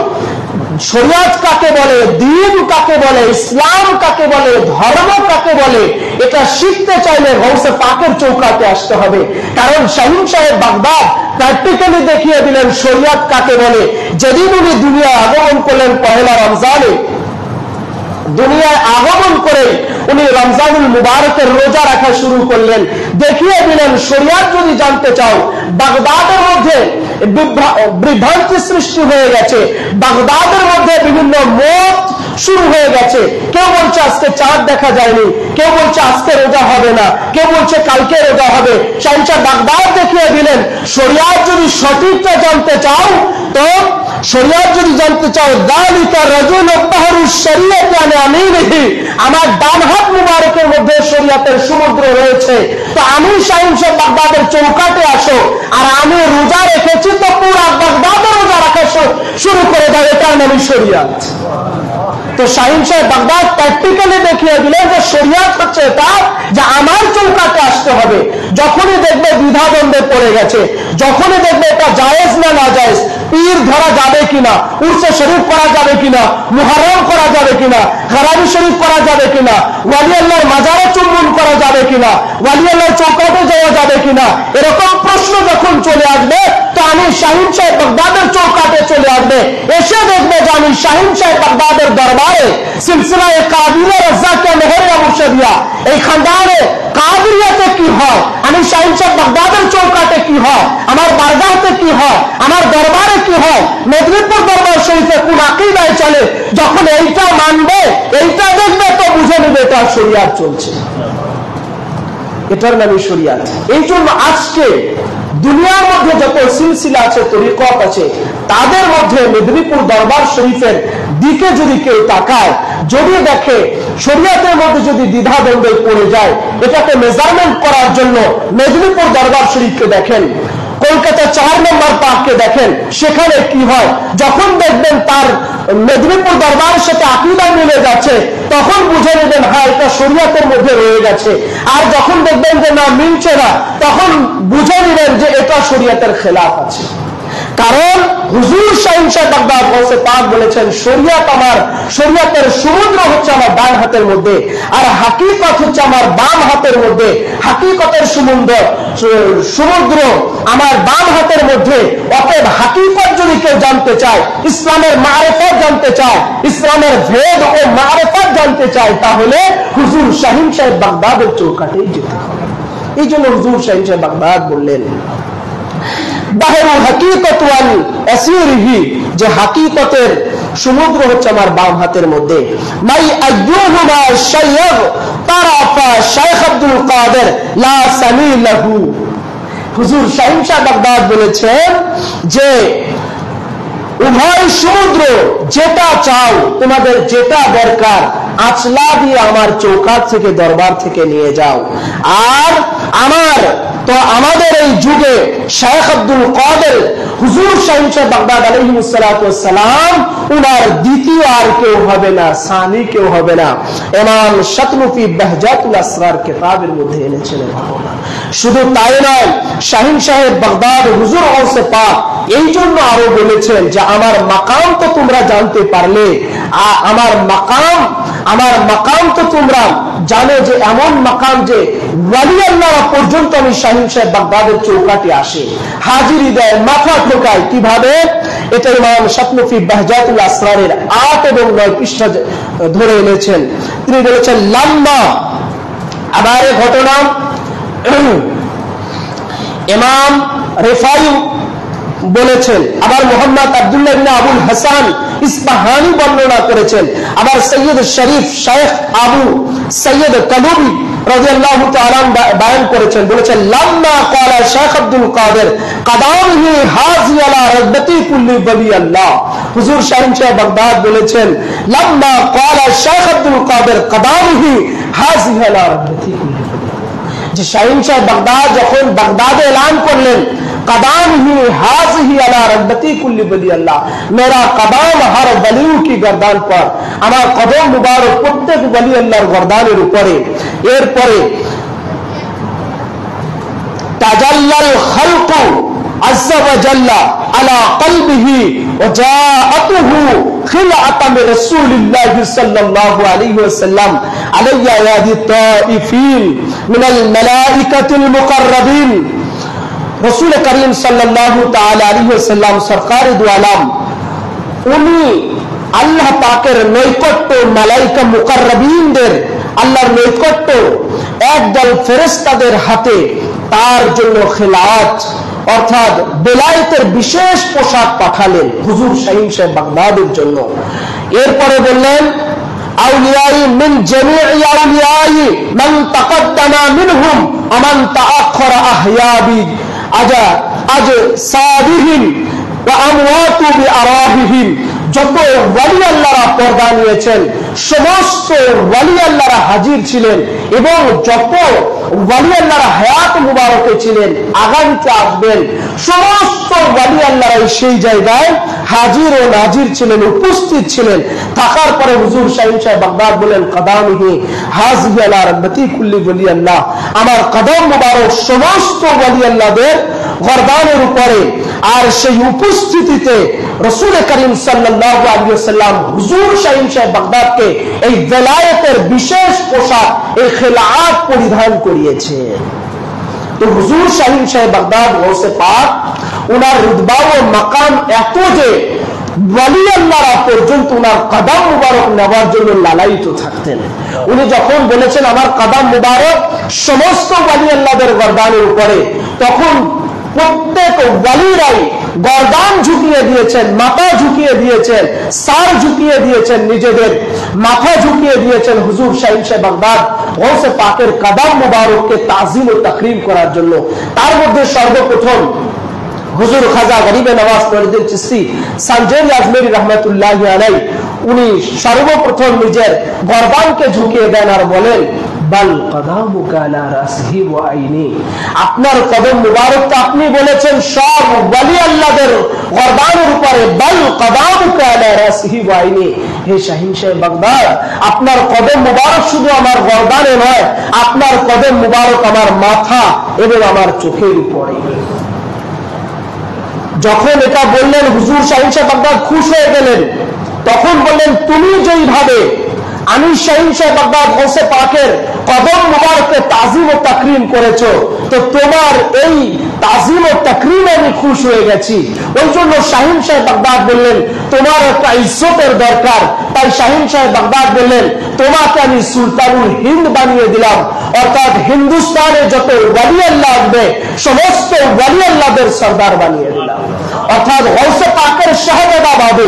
শরিয়াত কাকে বলে, দ্বীন কাকে বলে, ইসলাম কাকে বলে, ধর্ম কাকে বলে, এটা শিখতে চাইলে গৌসে পাকের চৌকাঠে আসতে হবে। কারণ শাহিন সাহেব বাগদাদ প্র্যাকটিক্যালি দেখিয়ে দিলেন শরিয়াত কাকে বলে। যেদিন উনি দুনিয়ায় আগমন করলেন পহেলা রমজানে, দুনিয়ায় আগমন করে উনি রমজানুল মুবারকের রোজা রাখা শুরু করলেন, দেখিয়ে দিলেন শরিয়াত যদি জানতে চাও, বাগদাদের মধ্যে বিভ্রান্তি সৃষ্টি হয়ে গেছে, বাগদাদের মধ্যে বিভিন্ন মত শুরু হয়ে গেছে। কেউ বলছে আজকে চাঁদ দেখা যায়নি, কেউ বলছে আজকে রোজা হবে না, কেউ বলছে কালকে রোজা হবে। শাহিন সাহেব বাগদাদ দেখিয়ে দিলেন শরিয়াত যদি সঠিকটা জানতে চাও, তো শরিয়াত যদি জানতে চাও, যালিকা রাজুল বাহরুশ শরিয়াত মানে আমি নেই, আমার ডান হাত মুবারকের মধ্যে শরিয়াতের সমুদ্র রয়েছে। তো আমি শাহিন সাহেব বাগদাদের চৌকাঠে আসো, আর আমি রোজা রেখেছি, তো পুরা বাগদাদের রোজা রাখা শুরু করে দাও, এটার নামই শরিয়াত। তো শাহিন সাহেব বাগদাদ প্র্যাকটিক্যালি দেখিয়ে দিলেন যে শরিয়াত হচ্ছে এটা যে আমার চৌকাঠে আসতে হবে। যখনই দেখবে দ্বিধাদ্বন্দ্বে পড়ে গেছে, যখনই দেখবে এটা জায়েজ না না জায়েজ, পীর ধরা যাবে কিনা, উরসে শরীফ করা যাবে কিনা, মুহররম করা যাবে কিনা, গরাবি শরীফ করা যাবে কিনা, ওয়ালি আল্লাহর মাজারে চুম্বন করা যাবে কিনা, ওয়ালি আল্লাহর চৌকাঠে যাওয়া যাবে কিনা, এরকম প্রশ্ন যখন চলে আসবে, তো আমি শাহিন সাহেব বাগদাদের চৌকাঠে চলে আসবে। এসে দেখবে যে আমি শাহিন সাহেব বাগদাদের দরবারে সিলসিলায়ে কাদিরিয়া রাজ্জাকিয়া মেহেরিয়া মুর্শিদিয়া, এই খানদানে কাদিরিয়াতে কি হয়, আমি শাহিন সাহেব বাগদাদের চৌকাঠে কি হয়, আমার বারগাহতে কি হয়, আমার দরবারে কি হয়, মেদিনীপুর দরবার শরীফে কোন আকীদায় চলে, যখন এইটা মানবে, এইটা দেখবে, তো বুঝে নেবে এটা শরিয়াত চলছে, এটার নামই শরিয়াত। এই জন্য আজকে দুনিয়ার মধ্যে যত সিলসিলা আছে, তরিকত আছে, তাদের মধ্যে মেদিনীপুর দরবার শরীফের দিকে যদি কেউ তাকায়, যদি দেখে শরিয়াতের মধ্যে যদি দ্বিধাদ্বন্দ্বে পড়ে যায়, এটাকে মেজারমেন্ট করার জন্য মেদিনীপুর দরবার শরীফকে দেখেন, কলকাতা 4 নম্বর পার্ককে দেখেন, সেখানে কি হয়। যখন দেখবেন তার মেদিনীপুর দরবারের সাথে আকীদা মিলে যাচ্ছে, তখন বুঝে নেবেন হ্যাঁ এটা শরিয়াতের মধ্যে রয়ে গেছে। আর যখন দেখবেন যে না, মিলছে না, তখন বুঝে নেবেন যে এটা শরিয়াতের খেলাফ আছে। কারণ হুজুর শাহিন সাহেব বাগদাদ গৌসে পাক বলেছেন শরিয়তের সমুদ্র হচ্ছে আমার ডান হাতের মধ্যে, আর হাকিকত হচ্ছে আমার বাম হাতের মধ্যে। হাকিকতের সমুদ্র আমার বাম হাতের মধ্যে। অতএব হাকিকত যদি কেউ জানতে চায়, ইসলামের মারিফত জানতে চায়, ইসলামের ভেদ ও মারিফত জানতে চায়, তাহলে হুজুর শাহিন সাহেব বাগদাদের চৌকাঠেই যেতে হবে। এই জন্য হুজুর শাহিন সাহেব বাগদাদ বললেন বাহরুল হাকিকত ওয়াল আসিরিহি, যে হাকিকতের সমুদ্র হচ্ছে আমার বাম হাতের মধ্যে। মাই আইয়ুহুমা শাইখ তারাফা শাইখ আব্দুল কাদের লা সামিলাহু। হুজুর শাহিন সাহেব বাগদাদ বলেছেন যে উভয় সমুদ্র, যেটা চাও, তোমাদের যেটা দরকার, আচলা দিয়ে আমার চৌকাঠ থেকে দরবার থেকে নিয়ে যাও। আর আমাদের এই যুগে শাইখ আব্দুল কাদের হুজুর শাহিন সাহেব বাগদাদ আলাইহিস সালাতু ওয়াস সালাম, উনার দ্বিতীয় আর কেউ হবে না, সানি কেউ হবে না। ইমাম শাতনুফি বাহজাতুল আসরার কিতাবের মধ্যে এনেছিলেন ঘটনা। শুধু তাই নয়, শাহিন সাহেব বাগদাদ হুজুর গৌসে পাক এই জন্য আরো বলেছেন যে আমার মাকাম তো তোমরা জানতে পারলে, আমার মাকাম তো তোমরা জানো যে এমন মাকাম যে ওয়ালি আল্লাহ পর্যন্ত আমি শাহিন সাহেব বাগদাদের চৌকাঠে আসে, হাজিরি দেয়, মাথা ঠোকায়। কিভাবে? এটা ইমাম শাতনুফি বাহজাতুল আসরারের 8 এবং 9 পৃষ্ঠা ধরে এনেছেন। তিনি বলেছেন লাম্মা, আবার এই ঘটনা ইমাম রিফাই বলেছেন, আবার মোহাম্মদ আব্দুল্লাহ ইবনে আবুল হাসান ইসফাহানি বর্ণনা করেছেন, আবার সৈয়দ শরীফ শেখ আবু সৈয়দ কালুবি রাদিয়াল্লাহু তাআলা বয়ান করেছেন। বলেছেন লাম্মা ক্বালা শেখ আব্দুল কাদের কদামহি হাজি আলা রাদতি কুল্লি ওয়ালি আল্লাহ। হুজুর শাহিন সাহেব বাগদাদ বলেছেন লাম্মা ক্বালা শেখ আব্দুল কাদের কদামহি হাজি আলা রাদতি কুল্লি ওয়ালি আল্লাহ, যে শাহিন সাহেব বাগদাদ যখন বাগদাদে এলান করলেন कदाम ही हाज़िही अला रब्बती कुल्ली वली अल्लाह, मेरा कदाम हर वलियों की गर्दान पर, আমার কদম মুবারক প্রত্যেক ওলি আল্লাহর গর্দানের উপরে। এরপরে তাজাল্লাল খালকু আযজা ওয়া জাল্লা আলা কলবিহি ওয়া জাআতুহু খিলাআতাম রাসূলিল্লাহি সাল্লাল্লাহু আলাইহি ওয়াসাল্লাম আলাইয়া ইয়াদি তাইফিন মিনাল মালাইকাতিল মুকাররাবিন। রসুল করিম সাল্লাল্লাহু তাআলা আলাইহি ওয়াসাল্লাম সরকার দু আলম, উনি আল্লাহ পাকের নৈকট্য, মালাইকা মুকাররাবিনদের আল্লাহর নৈকট্য একদল ফেরেশতাদের হাতে তার জন্য খিলাআত অর্থাৎ বেলায়েতের বিশেষ পোশাক পাঠালেন হুজুর শাহিন সাহেব বাগদাদের জন্য। এরপরে বললেন আউলিয়াই মিন জামিই আউলিয়াই মান তাকাদ্দামা মিনহুম ওয়া মান তাআখারা আহয়াবি আজ সাদিহিন ওয়া আমওয়াতু বিআরাহিহিম। যত ওয়ালি আল্লাহরা পর্দা নিয়েছেন সমস্ত ওয়ালি আল্লাহরা হাজির ছিলেন, এবং যত ওয়ালি আল্লাহরা হায়াত মুবারকে ছিলেন, আগামীতে আসবেন, সমস্ত ওয়ালি আল্লাহরাই সেই জায়গায় হাজির ও নাজির ছিলেন, উপস্থিত ছিলেন। থাকার পরে হুজুর শাহিন সাহেব বাগদাদ বলেন কদামিহি হাযিহি আলা রাব্বতি কুল্লি ওয়ালি আল্লাহ, আমার কদম মুবারক সমস্ত ওয়ালি আল্লাহদের গর্দানের উপরে। আর সেই উপস্থিতিতে রাসূল করিম সাল্লাল্লাহু আলাইহি ওয়াসাল্লাম হুজুর শাহিন সাহেব বাগদাদকে এই বেলায়েতের বিশেষ পোশাক, এই খিলাআত পরিধান করিয়েছে। তো হুজুর শাহিন সাহেব বাগদাদ গৌসে পাক, উনার রুতবা ও মাকাম এত যে ওয়ালি আল্লাহরা পর্যন্ত উনার কদম মুবারক নেওয়ার জন্য লালায়িত থাকতেন। উনি যখন বলেছেন আমার কদম মুবারক সমস্ত ওয়ালি আল্লাহদের গর্দানের উপরে, তখন প্রত্যেক ওয়ালিরাই গর্দান ঝুঁকিয়ে দিয়েছেন, মাথা ঝুঁকিয়ে দিয়েছেন, সার ঝুঁকিয়ে দিয়েছেন, নিজেদের মাথা ঝুঁকিয়ে দিয়েছেন হুজুর শাহিন সাহেব বাগদাদ গৌসে পাকের কদম মুবারককে তাজিম ও তাকরীম করার জন্য। তার মধ্যে সর্বপ্রথম হুজুর খাজা গরিবে নওয়াজ ফরিদুদ্দিন চিশতি সানজারি আজমেরি রহমাতুল্লাহি আলাইহি, উনি সর্বপ্রথম নিজের গর্দানকে ঝুঁকিয়ে দেন আর বলেন বাল কদামুকা আলা রাসহি ওয়া আইনি, আপনার কদম মুবারক তো আপনি বলেছেন সব ওয়ালি আল্লাহদের গর্দানের উপরে, বাল কদামুকা আলা রাসহি ওয়া আইনি। হে শাহিন সাহেব বাগদাদ, আপনার কদম মুবারক শুধু আমার গর্দানে নয়, আপনার কদম মুবারক আমার মাথা এবং আমার চোখের উপরে। যখন এটা বললেন হুজুর শাহীন সাহেব বাগদাদ খুশ হয়ে গেলেন, তখন বললেন তুমি যেইভাবে আমি শাহীন সাহেব বাগদাদ গৌসে পাকের কদম মুবারককে তাজিম ও তাকরীম করেছো, তো তোমার এই তাজিম ও তাকরীমে আমি খুশ হয়ে গেছি। ওই জন্য শাহীন সাহেব বাগদাদ বললেন তোমার একটা ইজ্জতের দরকার। তাই শাহীন সাহেব বাগদাদ বললেন তোমাকে আমি সুলতানুল হিন্দ বানিয়ে দিলাম, অর্থাৎ হিন্দুস্তানে যত ওয়ালি আল্লাহ আসবে সমস্ত ওয়ালি আল্লাহদের সরদার বানিয়ে দিলাম। অর্থাৎ গৌসে পাকের শাহজাদা ভাবে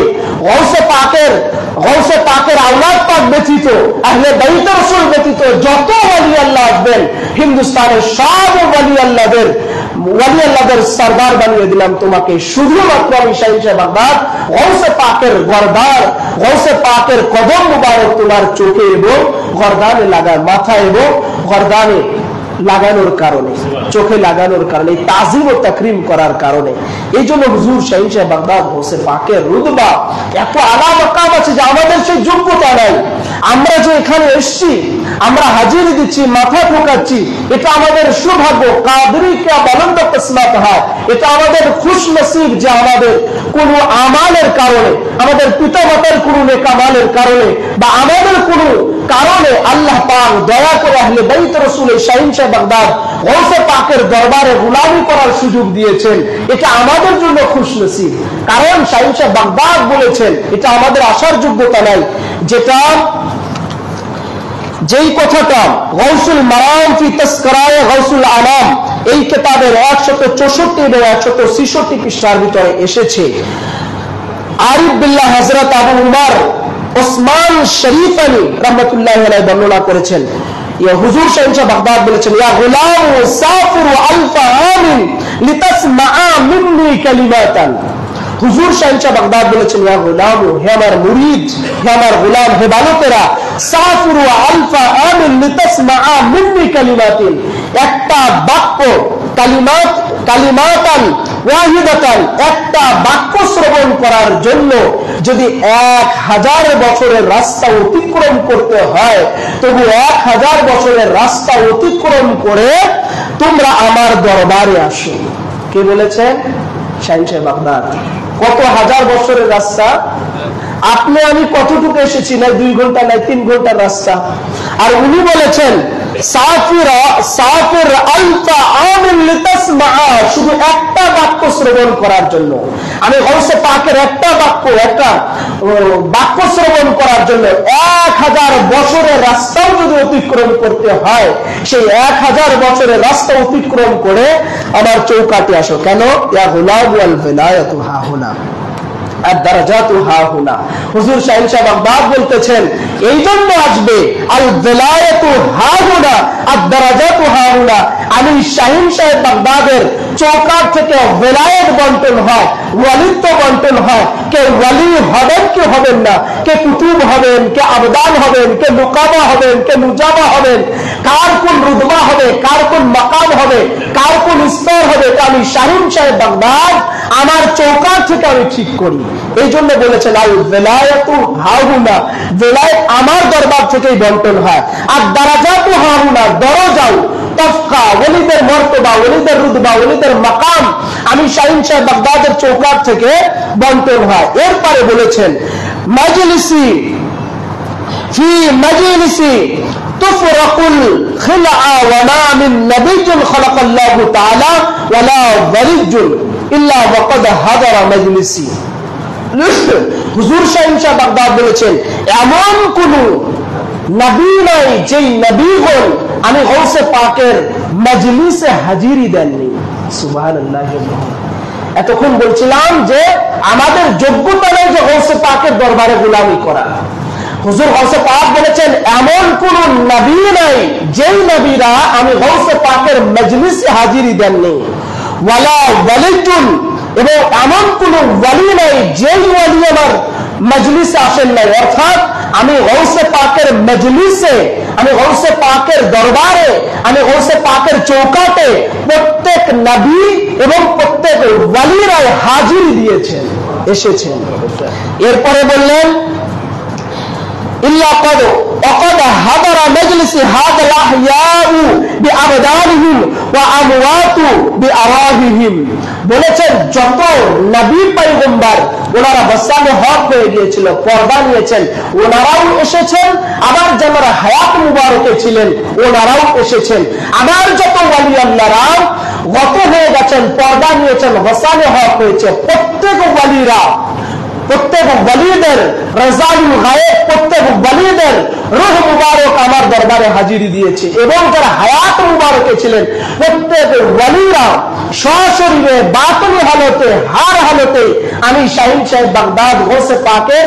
গৌসে পাকের আওলাদ পাক ব্যতীত আহলে বাইত রাসূল ব্যতীত যত ওয়ালি আল্লাহ আসবেন হিন্দুস্তানের সব ওয়ালি আল্লাহদের সরদার বানিয়ে দিলাম তোমাকে। শুধুমাত্র আমি শাহীন সাহেব বাগদাদ গৌসে পাকের গর্দার গৌসে পাকের কদম মুবারক তোমার চোখে এবং গর্দানে লাগায়, মাথা এবং গর্দানে লাগানোর কারণে, চোখে লাগানোর কারণে, তাজিম ও তাকরীম করার কারণে। এই জন্য হুজুর শাহীন সাহেব বাগদাদ গৌসে পাকের রুতবা এত আলা মাকাম আছে যে আমাদের সেই যোগ্যতা নাই। আমরা যে এখানে এসছি, আমরা হাজিরি দিচ্ছি, মাথা ঠোকাচ্ছি, এটা আমাদের সৌভাগ্য। কাদরি কা বুলন্দ কিসমত হয়, এটা আমাদের খুশ নসিব যে আমাদের কোন আমালের কারণে, আমাদের পিতা মাতার কোন নেক আমালের কারণে বা আমাদের কোন কারণে আল্লাহ পাক দয়া করে আহলে বাইত রাসূল শাহীন সাহেব বাগদাদ গৌসে পাকের দরবারে গোলামি করার সুযোগ দিয়েছেন। এটা আমাদের জন্য খুশ নসিব। কারণ শাহীন সাহেব বাগদাদ বলেছেন এটা আমাদের আসার যোগ্যতা নাই। যেই কথাটা গৌসুল মারাম ফি তাসকিরায়ে গৌসুল আনাম এই কিতাবের 164 এবং 166 পৃষ্ঠার ভিতরে এসেছে, আরিফ বিল্লাহ হযরত আবু উমর ওসমান শরীফানি রাহমাতুল্লাহি আলাইহি বর্ণনা করেছেন। ইয়া হুজুর শাহীন সাহেব বাগদাদ বলেছেন ইয়া গুলাম সাফিরু আলফ আমিন লিতাসমাআ মিন্নি কালিমাতান। হুজুর শাহীন সাহেব বাগদাদ বলেছেন ইয়া গুলাম, হে আমার মুরিদ, হে আমার গোলাম, হে বালকেরা, সাফিরু আলফ আমিন লিতাসমাআ মিন্নি কালিমাতিন, একটা বাক্য কালিমাতান ওয়াহিদাতান, একটা বাক্য শ্রবণ করার জন্য যদি 1000 বছরের রাস্তা অতিক্রম করতে হয়, তবু 1000 বছরের রাস্তা অতিক্রম করে তোমরা আমার দরবারে আসো। কে বলেছেন? শাহীন সাহেব বাগদাদ। কত হাজার বছরের রাস্তা? আপনি আমি কতটুকু এসেছি? না 2 ঘন্টা, না 3 ঘন্টার রাস্তা। আর উনি বলেছেন সাফির আলফা আমিন লিতাসমাআ, শুধু একটা বাক্য শ্রবণ করার জন্য। আমি গৌসে পাকের একটা বাক্য শ্রবণ করার জন্য 1000 বছরের রাস্তাও যদি অতিক্রম করতে হয়, সেই 1000 বছরের রাস্তা অতিক্রম করে আমার চৌকাটে আসো। কেন? ইয়া গুলাম ওয়াল বিলায়াতু হাহুনা আদ-দারাজাতু হাহুনা। হুজুর শাহীন সাহেব বাগদাদ বলতেছেন এই জন্য আসবে আল বিলায়াতু হাহুনা আদ-দারাজাতু হাহুনা। আমি শাহীন সাহেব বাগদাদের চৌকাট থেকে বেলায়েত বন্টন হয়, ওয়ালিত্ব বন্টন হয়। কে ওয়ালি হবেন, কে হবেন না, কে কুতুব হবেন, কে আবদান হবেন, কে মুকাবা হবেন, কে মুজাবা হবেন, কার কোন রুতবা হবে, কার কোন মাকাম হবে, কার কোন স্তর হবে, তা আমি শাহীন সাহেব বাগদাদ আমার চৌকাট থেকে আমি ঠিক করি। এই জন্য বলেছেন আল বেলায়াতু হাহুনা, বেলায়েত আমার দরবার থেকেই বন্টন হয়। আর দারাজাতু হাহুনা, দরজাও তফকা, ওলিদের মর্তবা, ওলিদের রুতবা, ওলিদের মাকাম আমি শাহীন সাহেব বাগদাদের চৌকাট থেকে বন্টন হয়। এরপরে বলেছেন মাজলিসি ফি মাজলিসি তুফরাকুল খিলআ ওয়া মা মিন নাবিয়্যিন খালাকাল্লাহু তাআলা ওয়া লা ওয়ালিয়্যুন ইল্লা ওয়াকাদ হাদারা মাজলিসি। হুজুর শাহীন সাহেব বাগদাদ বলেছেন এমন কোন নবী নাই যেই নবীগণ আমি গৌসে পাকের মজলিসে হাজিরি দেননি। সুবহানাল্লাহ। এতক্ষণ বলছিলাম যে আমাদের যোগ্যতা নেই যে গৌসে পাকের দরবারে গোলামি করা। হুজুর গৌসে পাক বলেছেন এমন কোন নবী নাই যেই নবীরা আমি গৌসে পাকের মজলিসে হাজিরি দেননি। ওয়ালা ওয়ালিয়্যুন, এবং এমন কোন ওয়ালি নাই যেই ওয়ালি আমার মজলিসে আসেন নাই। অর্থাৎ আমি গৌসে পাকের মজলিসে, আমি গৌসে পাকের দরবারে, আমি গৌসে পাকের চৌকাটে প্রত্যেক নবী এবং প্রত্যেক ওয়ালিরাই হাজির দিয়েছেন, এসেছেন। এরপরে বললেন ইল্লা কদ وقد حضر مجلس هذا الأحياء بأبدانهم وأموات بأراضهم বলেছেন যত নবী পয়গম্বর ওনারা বসানে হক হয়ে গিয়েছিল, পর্দা নিয়েছেন, ওনারাও এসেছেন। আবার যারা হায়াত মুবারকে ছিলেন ওনারাও এসেছেন। আবার যত ওয়ালি আল্লাহরা গত হয়ে গেছেন, পর্দা নিয়েছেন, বসানে হক হয়েছে, প্রত্যেক ওয়ালিরা, প্রত্যেক ওয়ালিদের রাজাউল গায়েব, প্রত্যেক ওয়ালিদের রূহ মুবারক আমার দরবারে হাজিরি দিয়েছে। এবং যারা হায়াত মুবারকে ছিলেন প্রত্যেক ওয়ালিরা সশরীরে বাতনি হালতে হার হালতে আমি শাহিন সাহেব বাগদাদ গৌসে পাকে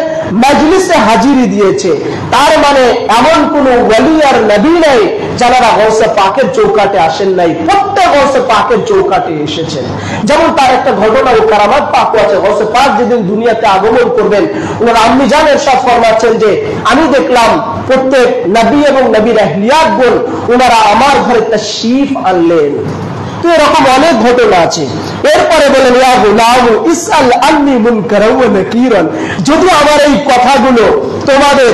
মজলিসে হাজিরি দিয়েছে। তার মানে এমন কোন ওয়ালি আর নবী নেই যারা গৌসে পাকের চৌকাটে আসেন নাই, প্রত্যেক গৌসে পাকের চৌকাটে এসেছেন। যেমন তার একটা ঘটনা ও কারামাত পাক আছে। গৌসে পাক যেদিন দুনিয়াতে আগমন করবেন ওনার আম্মি জান ইরশাদ ফরমাচ্ছেন যে আমি দেখলাম প্রত্যেক নবী এবং নবীর আহলিয়াত গুণ ওনারা আমার ঘরে তাশরীফ আনলেন। তো এরকম অনেক ঘটনা আছে। এরপরে বলেন ইয়া গুলাম ইসআল আন্নি মুনকারান ওয়া নাকিরান, যদি আমার এই কথাগুলো তোমাদের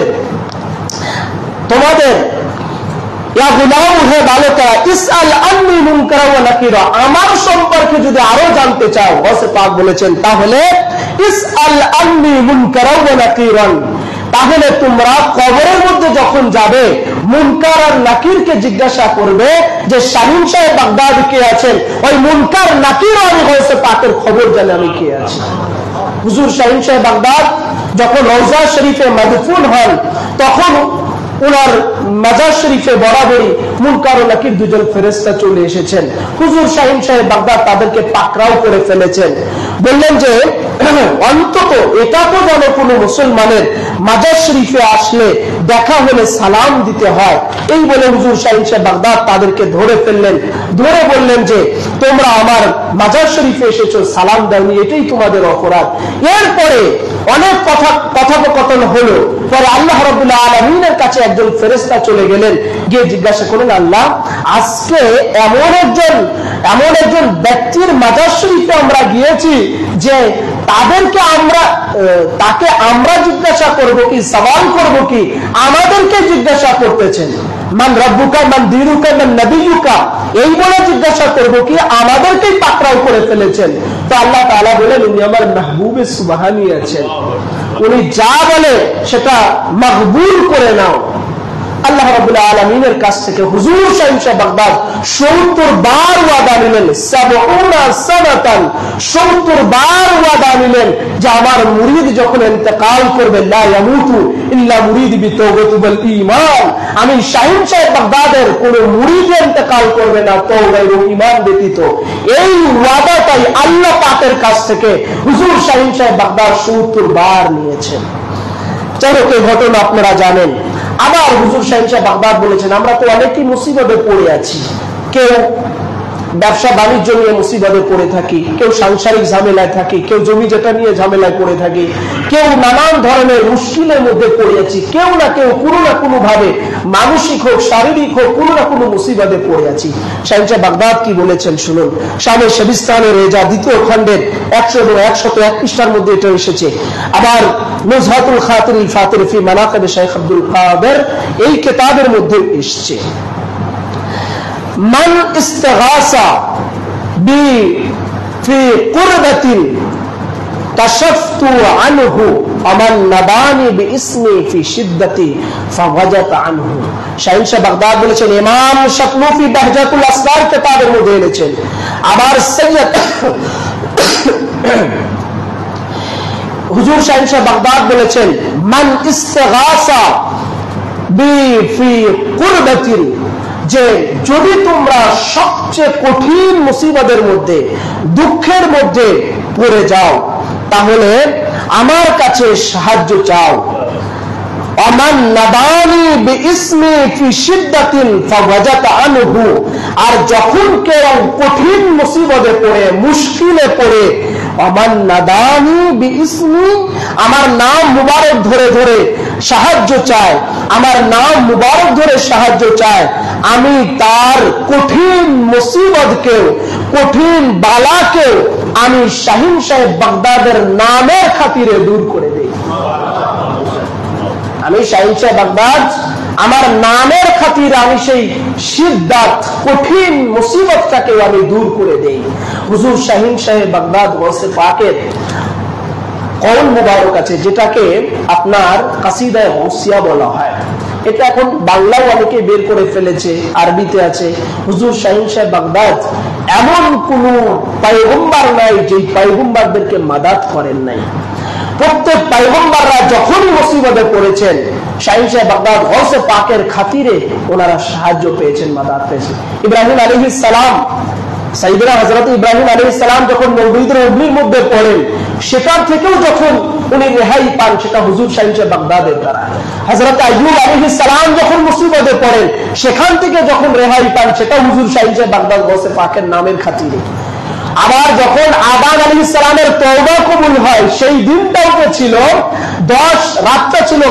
ইয়া গুলাম হে বালকা ইসআল আন্নি মুনকারান ওয়া নাকিরা, আমার সম্পর্কে যদি আরো জানতে চাও, গৌসে পাক বলেছেন তাহলে ইসআল আন্নি মুনকারান ওয়া নাকিরান, তাহলে তোমরা কবরের মধ্যে যখন যাবে মুনকার আর নাকিরকে জিজ্ঞাসা করবে যে শাহিন সাহেব বাগদাদ কে আছেন, ওই মুনকার নাকির আমি গৌসে পাকের খবর জানি আমি কে আছি। হুজুর শাহিন সাহেব বাগদাদ যখন রওজা শরীফে মাদফুন হন তখন ওনার মাজার শরীফে বরাবরই মুনকার ও নাকির দুজন ফেরেশতা চলে এসেছেন। হুজুর শাহিন সাহেব বাগদাদ তাদেরকে পাকড়াও করে ফেলেছেন। বললেন যে অন্তত এটা তো যেন কোনো মুসলমানের মাজার শরীফে আসলে দেখা হলে সালাম দিতে হয়, এই বলে হুজুর শাহিন সাহেব বাগদাদ তাদেরকে ধরে ফেললেন। ধরে বললেন যে তোমরা আমার মাজার শরীফে এসেছো, সালাম দাওনি, এটাই তোমাদের অপরাধ। এরপরে অনেক কথোপকথন হলো। পরে আল্লাহ রাব্বুল আলামিনের কাছে একজন ফেরেশতা চলে গেলেন, গিয়ে জিজ্ঞাসা করলেন আল্লাহ আজকে এমন একজন ব্যক্তির মাজার শরীফে আমরা গিয়েছি যে তাকে আমরা জিজ্ঞাসা করব কি, সওয়াল করব কি, আমাদেরকে জিজ্ঞাসা করতেছেন। মান রব্বুকা মান দীনুকা মান নবিয়ুকা এই বলে জিজ্ঞাসা করব কি, আমাদেরকেই পাকড়াও করে ফেলেছেন। তো আল্লাহ তাআলা বলেন উনি আমার মাহবুবে সুবহানী আছেন, উনি যা বলে সেটা মকবুল করে নাও। আল্লাহ রাব্বুল আলামিনের কাছ থেকে হুজুর শাহিন সাহেব বাগদাদ 70 বার ওয়াদা নিলেন, 70 সানাতান 70 বার ওয়াদা নিলেন যে আমার মুরিদ যখন ইন্তেকাল করবে লা ইয়ামুতু ইল্লা মুরিদ বিতওবাতি ওয়াল ঈমান, আমি শাহিন সাহেব বাগদাদের কোন মুরিদ ইন্তেকাল করবে না তওবা এবং ঈমান ব্যতীত। এই ওয়াদাটাই আল্লাহ পাকের কাছ থেকে হুজুর শাহিন সাহেব বাগদাদ 70 বার নিয়েছেন। চরকে ঘটনা আপনারা জানেন। আবার হুজুর শাহিন সাহেব বাগদাদ বলেছেন আমরা তো অনেকই মুসিবতে পড়ে আছি, কেউ ব্যবসা বাণিজ্য নিয়ে মুসিবতে পড়ে থাকি, কেউ সাংসারিক ঝামেলায় থাকি, কেউ জমি জেটা নিয়ে ঝামেলায় পড়ে থাকি, কেউ নানান ধরনের মুশকিলের মধ্যে পড়ে আছি, কেউ না কেউ কোনো না কোনো ভাবে মানসিক হোক শারীরিক হোক কোনো না কোনো মুসিবতে পড়ে আছি। শাহিন সাহেব বাগদাদ কি বলেছেন শুনুন। শামে শবিস্তানের রেজা 2য় খণ্ডের 100 এবং 101 পৃষ্ঠার মধ্যে এটা এসেছে। আবার নুজহাতুল খাতিরুল ফাতির ফি মানাকিব শাইখ আব্দুল কাদের এই কিতাবের মধ্যে এসেছে মান ইস্তিগাসা বি ফি কুরবাতিন কাশফতু আনহু আমান নাদানি বিইসমি ফি শিদ্দাতি ফাওয়াজাত আনহু। শাহিন সাহেব বাগদাদ বলেছেন, ইমাম শাকনুফি বাহজাতুল আসরার কিতাবের মধ্যে এনেছেন। আবার সৈয়দ হুজুর শাহিন সাহেব বাগদাদ বলেছেন মান ইস্তিগাসা বি ফি কুরবাতিন, যে যদি তোমরা সবচেয়ে কঠিন মুসিবতের মধ্যে দুঃখের মধ্যে পড়ে যাও তাহলে আমার কাছে সাহায্য চাও। আমান নাদানি বিইসমি ফি শিদ্দাতিন ফাওয়াজাত আনহু, আর যখন কেউ কঠিন মুসিবতে পড়ে মুশকিলে পড়ে আমান নাদানি বিইসমি আমার নাম মুবারক ধরে ধরে সাহায্য চায়, আমার নাম মুবারক ধরে সাহায্য চায়, আমি তার কঠিন মুসিবতকেও কঠিন বালাকেও আমি শাহিন সাহেব বাগদাদের নামের খাতিরে দূর করে দেই। আমি শাহিন সাহেব বাগদাদ আমার নামের খাতিরে আমি সেই শিদ্দাত কঠিন মুসিবতটাকে আমি দূর করে দেই। হুজুর শাহিন সাহেব বাগদাদ গৌসে পাকের কওল মুবারক আছে, যেটাকে আপনার কাসিদায়ে গৌসিয়া বলা হয়। এটা এখন বাংলাও অনেকে বের করে ফেলেছে, আরবিতে আছে। হুজুর শাহিন সাহেব বাগদাদ এমন কোন পয়গম্বর নাই যে পয়গম্বরদেরকে মাদাদ করেন নাই। প্রত্যেক পয়গম্বররা যখনই মুসিবতে পড়েছেন, শাহিন সাহেব বাগদাদ গৌসে পাকের খাতিরে ওনারা সাহায্য পেয়েছেন, মাদাদ পেয়েছেন। ইব্রাহিম আলাইহিস সালাম, সাইয়েদনা হযরত ইব্রাহিম আলাইহিস সালাম যখন নবীদের অগ্নির মধ্যে পড়েন, সেটার থেকেও যখন উনি রেহাই পান, সেটা হুজুর শাহিন সাহেব বাগদাদের দ্বারা। হযরত আইয়ুব আলাইহিস সালাম যখন মুসিবতে পড়েন, সেখান থেকে যখন রেহাই পান, সেটা হুজুর শাহিন সাহেব বাগদাদ গৌসে পাকের নামের খাতিরে। আবার যখন আদম আলাইহিস সালামের তওবা কবুল হয়, সেই দিনটাও ছিল 10, রাতটা ছিল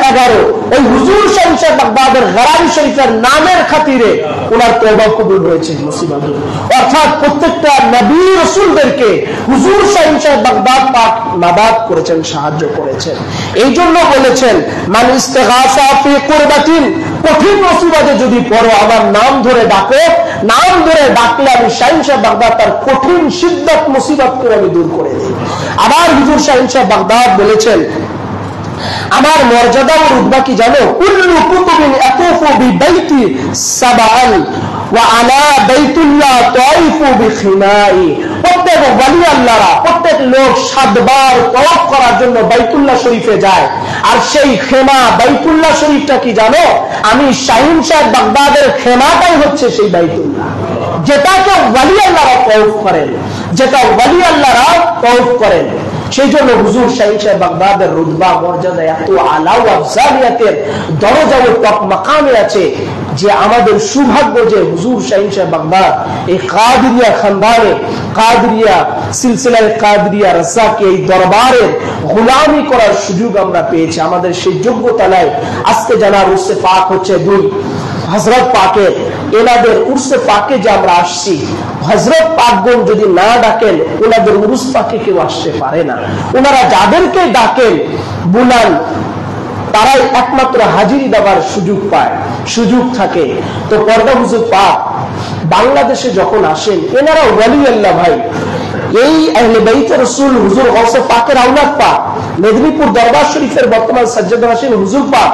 11। ওই হুজুর শাহিন সাহেব বাগদাদের গরারি শরীফের নামের খাতিরে ওনার তওবা কবুল হয়েছে মুসিবত। অর্থাৎ প্রত্যেকটা নবী রাসূলদেরকে হুজুর শাহিন সাহেব বাগদাদ পাক মাদাদ করেছেন, সাহায্য করেছেন। এই জন্য বলেছেন, মান ইস্তিগাসা ফি কুরবাতিন, কঠিন মুসিবতে যদি পড়ো আমার নাম ধরে ডাকো, নাম ধরে ডাকলে আমি শাহিন সাহেব বাগদাদ তার কঠিন শিদ্দত মুসিবতকে আমি দূর করে দিই। আবার হুজুর শাহিন সাহেব বাগদাদ বলেছেন, আমার মর্যাদা ও রুতবা কি জানো? কুল্লু কুতুবিন আতুফু বিবাইতি সাবান ওয়া আলা বাইতুল্লাহ তাইফু বিখিনাই। প্রত্যেক ওয়ালি আল্লাহরা, প্রত্যেক লোক 7 বার তওয়াফ করার জন্য বাইতুল্লাহ শরীফে যায়। আর সেই খেমা বাইতুল্লাহ শরীফটা কি জানো? আমি শাহিন সাহেব বাগদাদের খেমাটাই হচ্ছে সেই বাইতুল্লাহ, যেটাকে ওয়ালি আল্লাহরা তওয়াফ করেন, যেটা ওয়ালি আল্লাহরা তওয়াফ করেন। সেই জন্য হুজুর শাহিন সাহেব বাগদাদের রুতবা মর্যাদা এত আলা ও আফজালিয়াতের দরজা ও টপ মাকামে আছে যে আমাদের সৌভাগ্য যে হুজুর শাহিন সাহেব বাগদাদ এই কাদরিয়া খানদানে, কাদরিয়া সিলসিলায়ে কাদরিয়া রাসাকে এই দরবারের গোলামি করার সুযোগ আমরা পেয়েছি। আমাদের সেই যোগ্যতা নাই। আজকে জানার উর্সে পাক হচ্ছে 2 হযরত পাকের, এনাদের উর্সে পাকে যে আমরা আসছি, হযরত পাকগণ যদি না ডাকেন ওনাদের উরুস পাকে কেউ আসতে পারে না। ওনারা যাদেরকে ডাকেন বুলান, তারাই একমাত্র হাজিরি দেওয়ার সুযোগ পায়, সুযোগ থাকে। তো পর্দা হুজুর পাক বাংলাদেশে যখন আসেন, এনারা ওয়ালি আল্লাহ ভাই, এই আহলে বাইত রাসূল হুজুর গৌসে পাকের আওলাদ পাক, মেদিনীপুর দরবার শরীফের বর্তমান সাজ্জাদ হোসেন হুজুর পাক,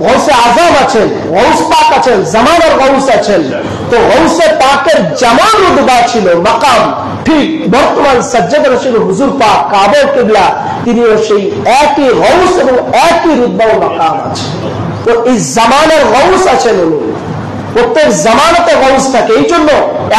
গৌসে আজম আছেন, গৌস পাক আছেন, জামানার গৌস আছেন। তো গৌসে পাকের জামান রুতবা ছিল, মাকাম, ঠিক বর্তমান সাজ্জাদ হোসেন হুজুর পাক কাবার কিবলা, তিনিও সেই একই গৌস এবং একই রুতবা ও মাকাম আছে। তো এই জামানার গৌস আছেন উনি, প্রত্যেক জামানাতে গৌস থাকে। এই জন্য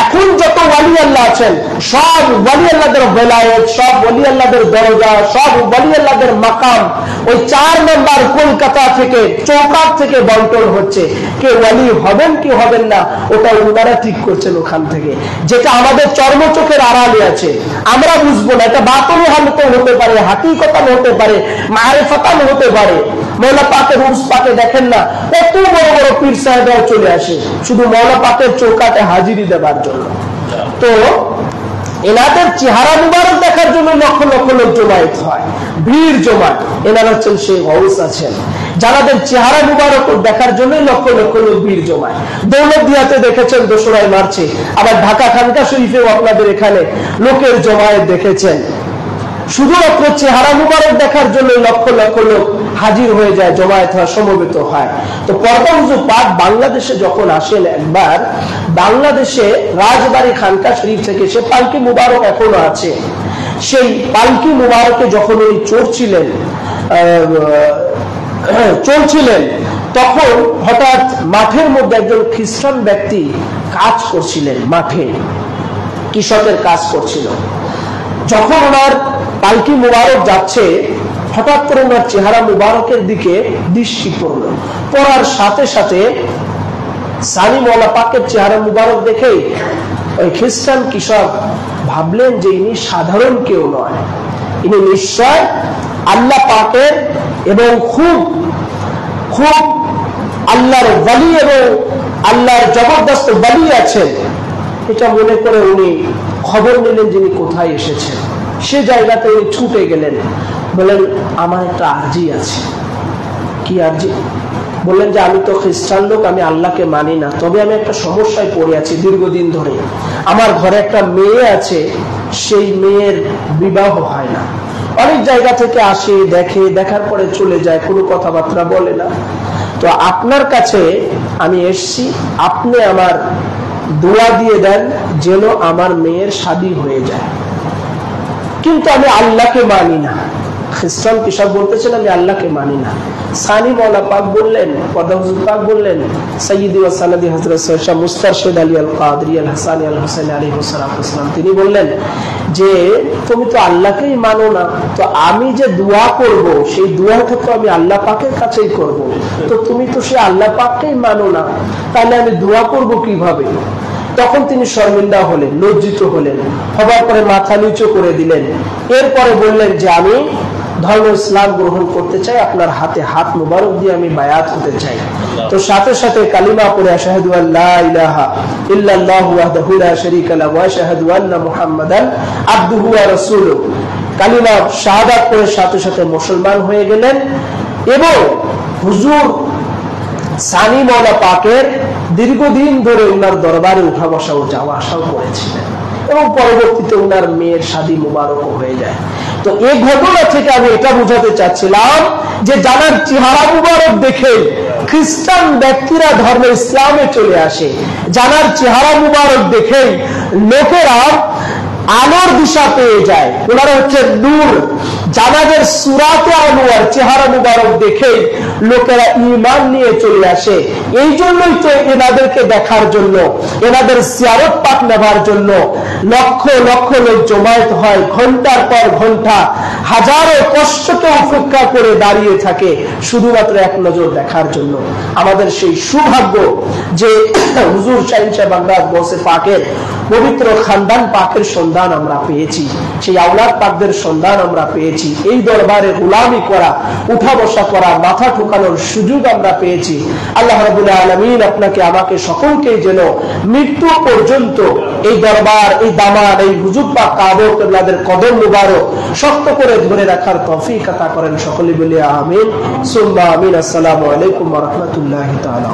এখন যত ওয়ালি আল্লাহ আছেন, সব ওয়ালি আল্লাহদের বেলায়েত, সব ওয়ালি আল্লাহদের দরজা, সব ওয়ালি আল্লাহদের মাকাম ওই 4 নম্বর কলকাতা থেকে, চৌকাট থেকে বন্টন হচ্ছে। কে ওয়ালি হবেন কি হবেন না ওটা ওনারা ঠিক করছেন ওখান থেকে, যেটা আমাদের চর্মচোখের আড়ালে আছে, আমরা বুঝবো না। এটা বাতনি হালতে হতে পারে, হাকিকতান হতে পারে, মারিফাতান হতে পারে। মৌলা পাকের উর্স পাকে দেখেন না কত বড় বড় পীর সাহেবরাও চলে আসে শুধু মৌলা পাকের চৌকাটে হাজিরি দেবার জন্য। তো এনাদের চেহারা মুবারক দেখার জন্য লক্ষ লক্ষ লোক জমায়েত হয়, ভিড় জমায়। এনারা হচ্ছেন সেই গৌস আছেন যাদের চেহারা মুবারক দেখার জন্য লক্ষ লক্ষ লোক ভিড় জমায়। দৌলতদিয়াতে দেখেছেন 2রা মার্চে, আবার ঢাকা খানকা শরীফেও আপনাদের এখানে লোকের জমায়েত দেখেছেন। শুধুমাত্র চেহারা মুবারক দেখার জন্য লক্ষ লক্ষ লোক হাজির হয়ে যায়, জমায়েত হয়, সমবেত হয়। তো পর্দা হুজুর পাক বাংলাদেশে যখন আসেন, একবার বাংলাদেশে রাজবাড়ী খানকা শরীফ থেকে সে পালকি মুবারক এখনো আছে, সেই পালকি মুবারকে যখন উনি চলছিলেন তখন হঠাৎ মাঠের মধ্যে একজন খ্রিস্টান ব্যক্তি কাজ করছিলেন, মাঠে কৃষকের কাজ করছিল। যখন ওনার পালকি মুবারক যাচ্ছে, হঠাৎ করে ওনার চেহারা মুবারকের দিকে দৃষ্টি পড়ল। পড়ার সাথে সাথে সানি মৌলা পাকের চেহারা মুবারক দেখে ওই খ্রিস্টান কৃষক ভাবলেন যে ইনি সাধারণ কেউ নয়, ইনি নিশ্চয় আল্লাহ পাকের এবং খুব খুব আল্লাহর ওয়ালি এবং আল্লাহর জবরদস্ত ওয়ালি আছেন। এটা মনে করে উনি খবর নিলেন যিনি কোথায় এসেছেন। সে জায়গাতে উনি ছুটে গেলেন, বলেন আমার একটা আরজি আছে, কি আরজি? বললেন যে আমি তো খ্রিস্টান লোক, আমি আল্লাহকে মানি না, তবে আমি একটা সমস্যায় পড়ে আছি দীর্ঘদিন ধরে। আমার ঘরে একটা মেয়ে আছে, সেই মেয়ের বিবাহ হয় না। অনেক জায়গা থেকে আসে, দেখে, দেখার পরে চলে যায়, কোনো কথাবার্তা বলে না। তো আপনার কাছে আমি এসছি, আপনি আমার দোয়া দিয়ে দেন যেন আমার মেয়ের শাদী হয়ে যায়। কিন্তু আমি আল্লাহকে মানি না। খ্রিস্টান কৃষক বলতেছেন আমি আল্লাহকে মানি না। সানি মৌলা পাক বললেন, পর্দা হুজুর পাক বললেন, সাইয়্যিদি ওয়া সানাদি হযরত শাহ মুস্তারশিদ আলী আল কাদরি আল হাসানি আল হুসাইনি আলাইহিস সালাম, তিনি বললেন যে তুমি তো আল্লাহকেই মানো না, তো আমি যে দোয়া করব সেই দোয়াটা তো আমি আল্লাহ পাকের কাছেই করব। তো তুমি তো সেই আল্লাহ পাককেই মানো না, তাহলে আমি দোয়া করব কিভাবে? তখন তিনি শর্মিন্দা হলেন, লজ্জিত হলেন, হবার পরে মাথা নিচু করে দিলেন। এরপরে বললেন যে আমি ধর্ম ইসলাম গ্রহণ করতে চাই, আপনার হাতে হাত মুবারক দিয়ে আমি বায়াত হতে চাই। তো সাথে সাথে কালিমা পড়ে আশহাদু আল্লা ইলাহা ইল্লাল্লাহু ওয়াহদাহু লা শারীকা লাহু ওয়া আশহাদু আন্না মুহাম্মাদান আবদুহু ওয়া রাসূলুহু, কালিমা শাহাদাত পড়ে সাথে সাথে মুসলমান হয়ে গেলেন। এবং হুজুর সানি মৌলা পাকের দীর্ঘদিন ধরে উনার দরবারে উঠা বসা ও যাওয়া আসাও করেছিলেন, এবং পরবর্তীতে উনার মেয়ের শাদী মুবারক হয়ে যায়। তো এই ঘটনা থেকে আমি এটা বুঝাতে চাচ্ছিলাম যে জানার চেহারা মুবারক দেখে খ্রিস্টান ব্যক্তিরা ধর্ম ইসলামে চলে আসে, জানার চেহারা মুবারক দেখে লোকেরা আলোর দিশা পেয়ে যায়, ওনারা হচ্ছে নূর। জানাদের সুরাতে আনোয়ার, চেহারা মুবারক দেখে লোকেরা ঈমান নিয়ে চলে আসে। এই জন্যই তো এনাদেরকে দেখার জন্য, এনাদের জিয়ারত পাক নেবার জন্য লক্ষ লক্ষ লোক জমায়েত হয়, ঘন্টার পর ঘন্টা হাজারো কষ্টকে উপেক্ষা করে দাঁড়িয়ে থাকে শুধুমাত্র এক নজর দেখার জন্য। আমাদের সেই সৌভাগ্য যে হুজুর শাহীন সাহেব বাগদাদ গৌসে পাকের পবিত্র খানদান পাকের সন্ধান আমরা পেয়েছি, সেই আওলাদ পাকদের সন্ধান আমরা পেয়েছি, এই দরবারে গোলামি করা, উঠা বসা করা, মাথা ঠুকানোর সুযোগ আমরা পেয়েছি। আল্লাহ রাব্বুল আলামিন আপনাকে আমাকে সকলকে যেন মৃত্যু পর্যন্ত এই দরবার, এই দামান, এই হুজুর পাক কাবা কিবলাদের কদম মুবারক শক্ত করে ধরে রাখার তৌফিক আতা করেন। সকলে বলি আমিন সুম্মা আমিন। আসসালামু আলাইকুম ওয়া রাহমাতুল্লাহি তাআলা।